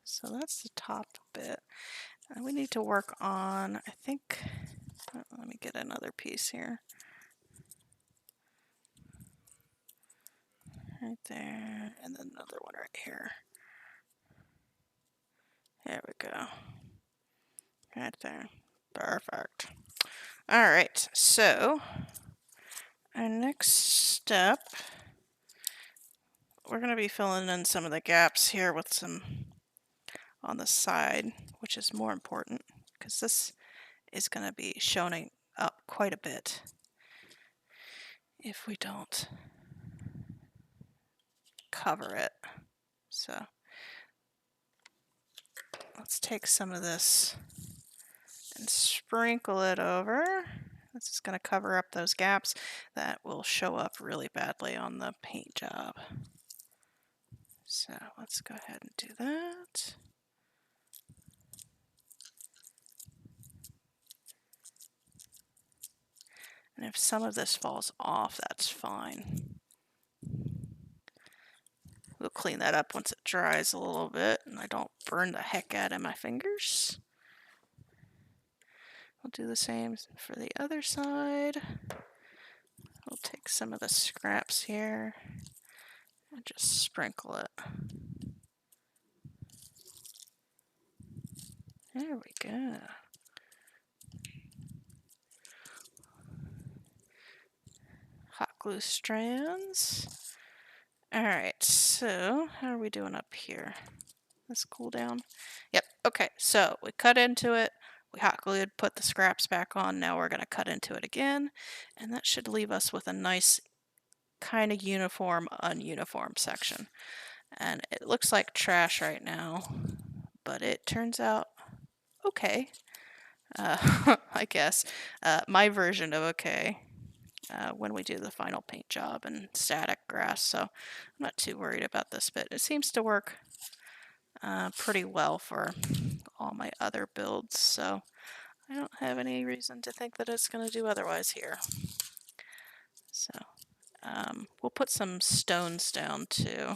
So that's the top bit. And we need to work on, I think, let me get another piece here. Right there, and then another one right here. There we go. Right there. Perfect. Alright, so our next step, we're going to be filling in some of the gaps here with some on the side, which is more important because this is going to be showing up quite a bit if we don't cover it. So let's take some of this and sprinkle it over. This is going to cover up those gaps that will show up really badly on the paint job. So let's go ahead and do that. And if some of this falls off, that's fine. We'll clean that up once it dries a little bit and I don't burn the heck out of my fingers. We'll do the same for the other side. We'll take some of the scraps here and just sprinkle it. There we go. Hot glue strands. Alright, so how are we doing up here? Let's cool down. Yep, okay, so we cut into it, we hot glued, put the scraps back on, now we're going to cut into it again, and that should leave us with a nice kind of uniform, ununiform section. And it looks like trash right now, but it turns out okay. I guess. My version of okay when we do the final paint job and static grass, so I'm not too worried about this bit. It seems to work pretty well for all my other builds, so I don't have any reason to think that it's going to do otherwise here. So we'll put some stones down too.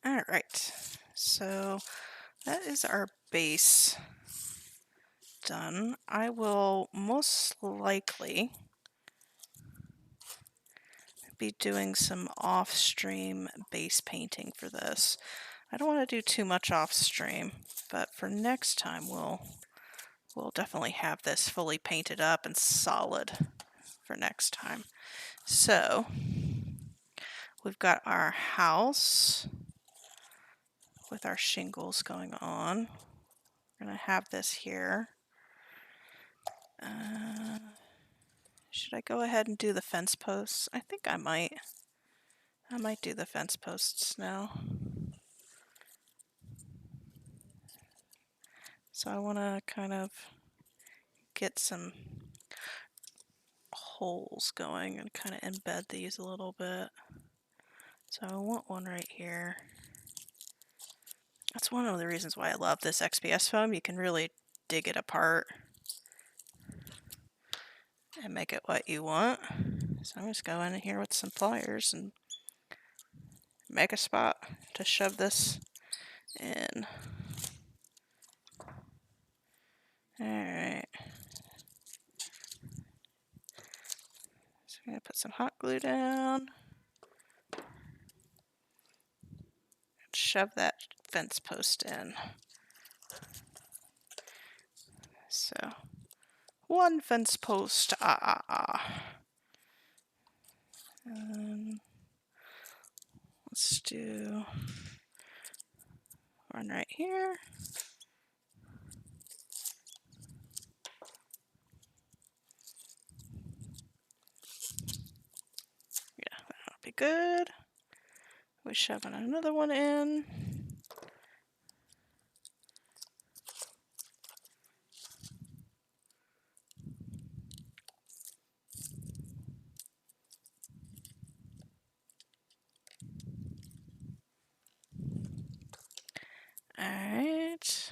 Alright, so that is our base done. I will most likely be doing some off-stream base painting for this. I don't want to do too much off-stream, but for next time we'll definitely have this fully painted up and solid for next time. So we've got our house with our shingles going on. We're going to have this here. Should I go ahead and do the fence posts? I think I might. I might do the fence posts now. So I want to kind of get some holes going and kind of embed these a little bit. So I want one right here. That's one of the reasons why I love this XPS foam. You can really dig it apart and make it what you want. So I'm just going in here with some pliers and make a spot to shove this in. Alright. So I'm going to put some hot glue down. And shove that fence post in. So, one fence post, let's do one right here. Yeah, that'll be good. We shove another one in. Alright.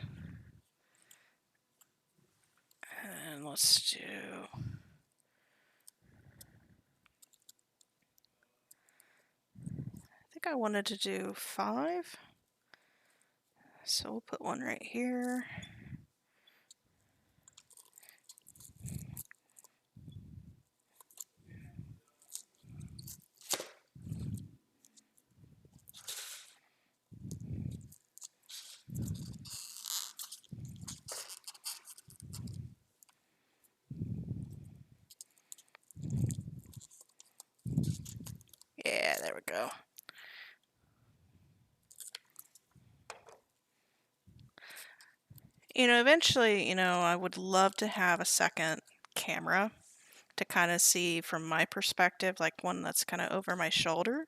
And let's do... I think I wanted to do 5. So we'll put one right here. Yeah, there we go. Eventually, I would love to have a second camera to kind of see from my perspective, like one that's kind of over my shoulder,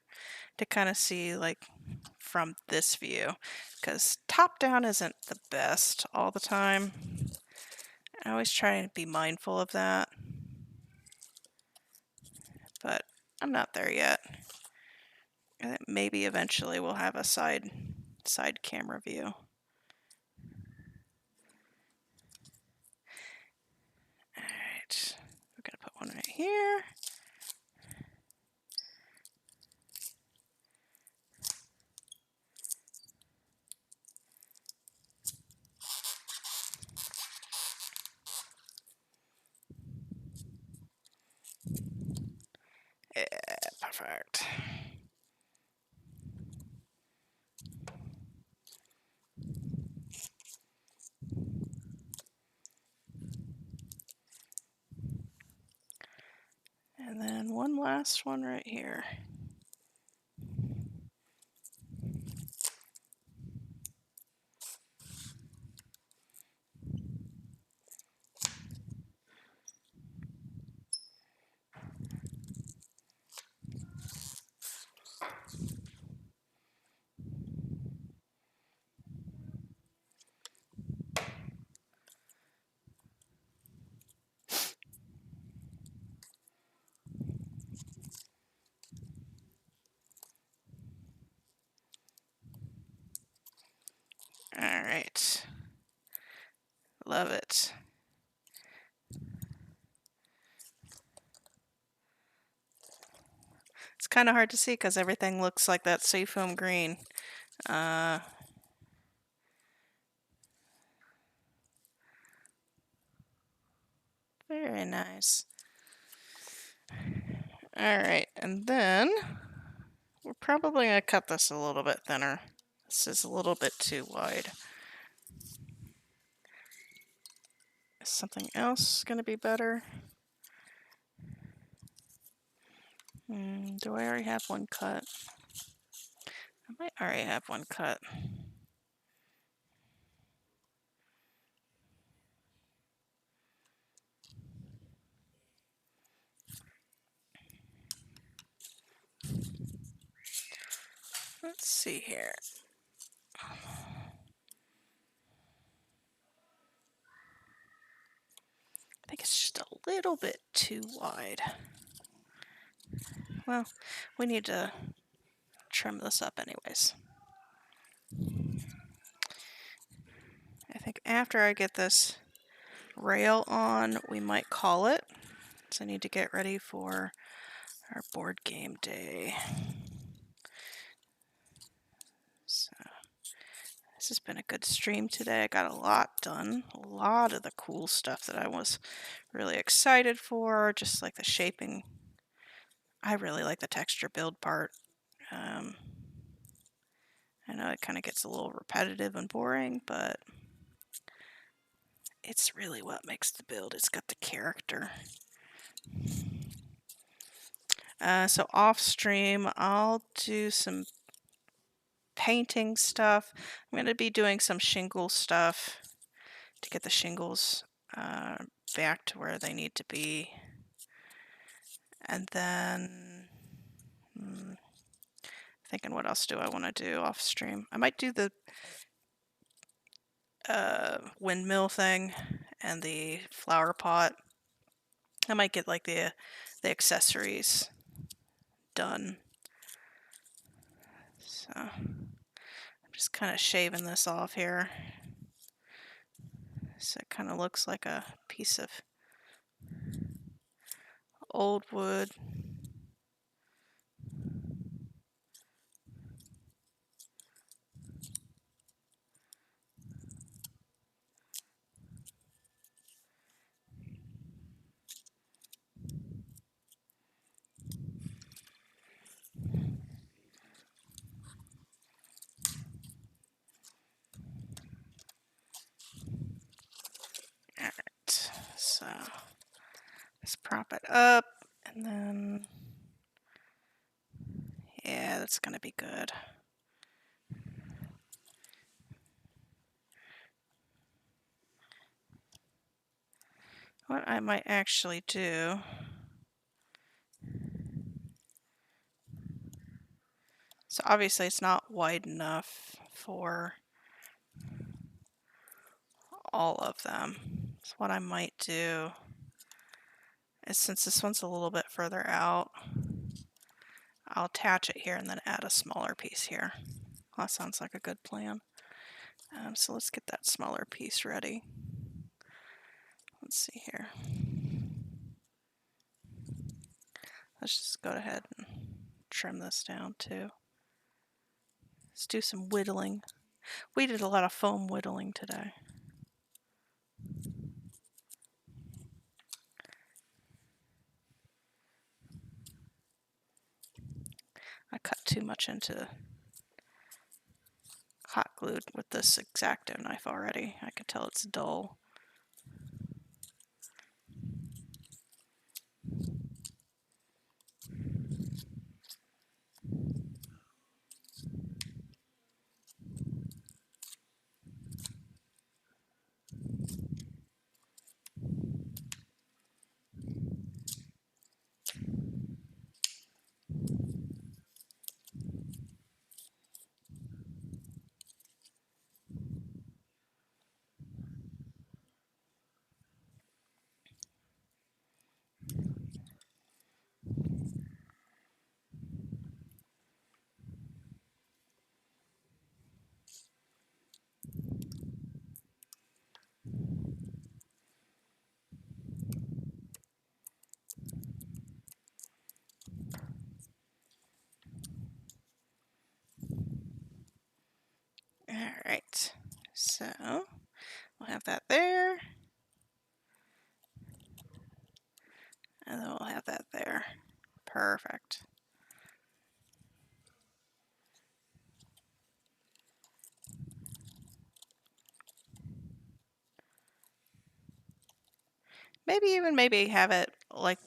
to kind of see like from this view, because top down isn't the best all the time. I always try to be mindful of that, but I'm not there yet. Maybe eventually we'll have a side camera view. Alright, we're gonna put one right here. Yeah, perfect. And then one last one right here. Alright. Love it. It's kind of hard to see because everything looks like that seafoam green. Very nice. Alright, and then we're probably going to cut this a little bit thinner. This is a little bit too wide. Is something else going to be better? Do I already have one cut? I might already have one cut. Let's see here. I think it's just a little bit too wide. Well, we need to trim this up anyways. I think after I get this rail on, we might call it. So I need to get ready for our board game day. So this has been a good stream today. I got a lot done. A lot of the cool stuff that I was really excited for, just like the shaping. I really like the texture build part. I know it kind of gets a little repetitive and boring, but it's really what makes the build. It's got the character. So off stream, I'll do some painting stuff. I'm going to be doing some shingle stuff to get the shingles back to where they need to be. And then thinking, what else do I want to do off stream? I might do the windmill thing and the flower pot. I might get like the accessories done. So I'm just kind of shaving this off here. So it kind of looks like a piece of old wood. Alright, so let's prop it up, and then, yeah, that's gonna be good. What I might actually do So obviously it's not wide enough for all of them. So what I might do is, since this one's a little bit further out, I'll attach it here and then add a smaller piece here. That sounds like a good plan. So let's get that smaller piece ready. Let's see here. Let's just go ahead and trim this down too. Let's do some whittling. We did a lot of foam whittling today. I cut too much into hot glued with this X-Acto knife already. I can tell it's dull. Alright, so we'll have that there. And then we'll have that there. Perfect. Maybe have it like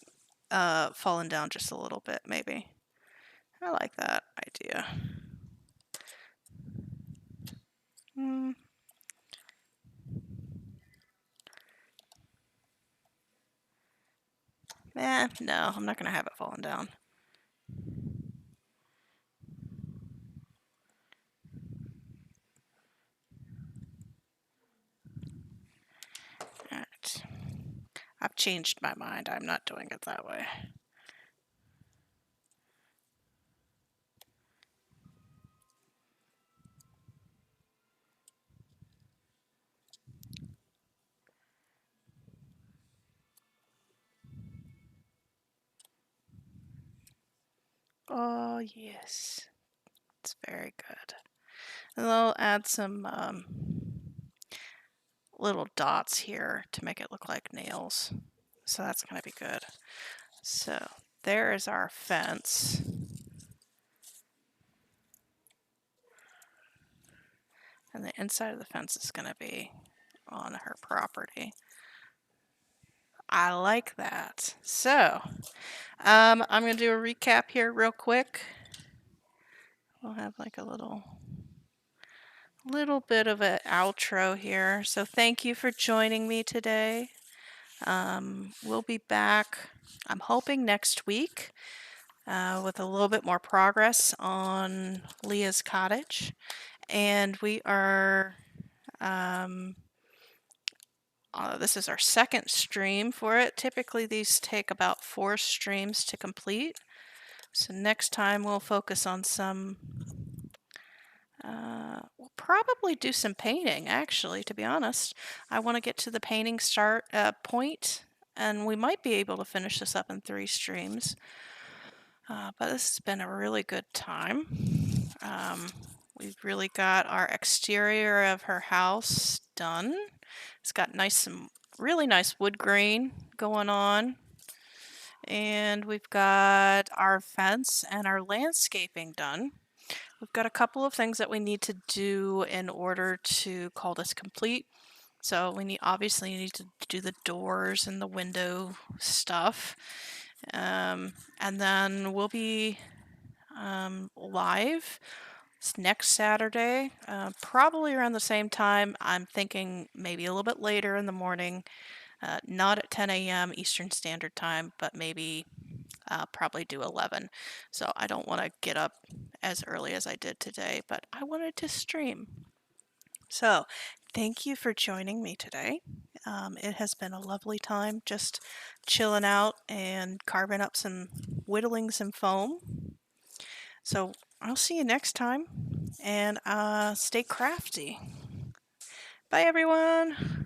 fallen down just a little bit, maybe. I like that idea. Hmm. No, I'm not gonna have it falling down. Alright. I've changed my mind. I'm not doing it that way. Oh, yes. It's very good. And I'll add some little dots here to make it look like nails. So that's going to be good. So there is our fence. And the inside of the fence is going to be on her property. I like that. So I'm going to do a recap here real quick. We'll have like a little bit of an outro here. So thank you for joining me today. We'll be back, I'm hoping, next week with a little bit more progress on Leah's cottage. And we are, this is our second stream for it. Typically these take about 4 streams to complete. So next time we'll focus on some, we'll probably do some painting, actually, to be honest. I want to get to the painting start point, and we might be able to finish this up in 3 streams. But this has been a really good time. We've really got our exterior of her house done. It's got some really nice wood grain going on. And we've got our fence and our landscaping done. We've got a couple of things that we need to do in order to call this complete. So we obviously need to do the doors and the window stuff. And then we'll be live next Saturday, probably around the same time. I'm thinking maybe a little bit later in the morning, not at 10 a.m. Eastern Standard Time, but maybe probably do 11. So I don't want to get up as early as I did today, but I wanted to stream. So thank you for joining me today. It has been a lovely time just chilling out and carving up whittling some foam. So I'll see you next time and stay crafty. Bye, everyone.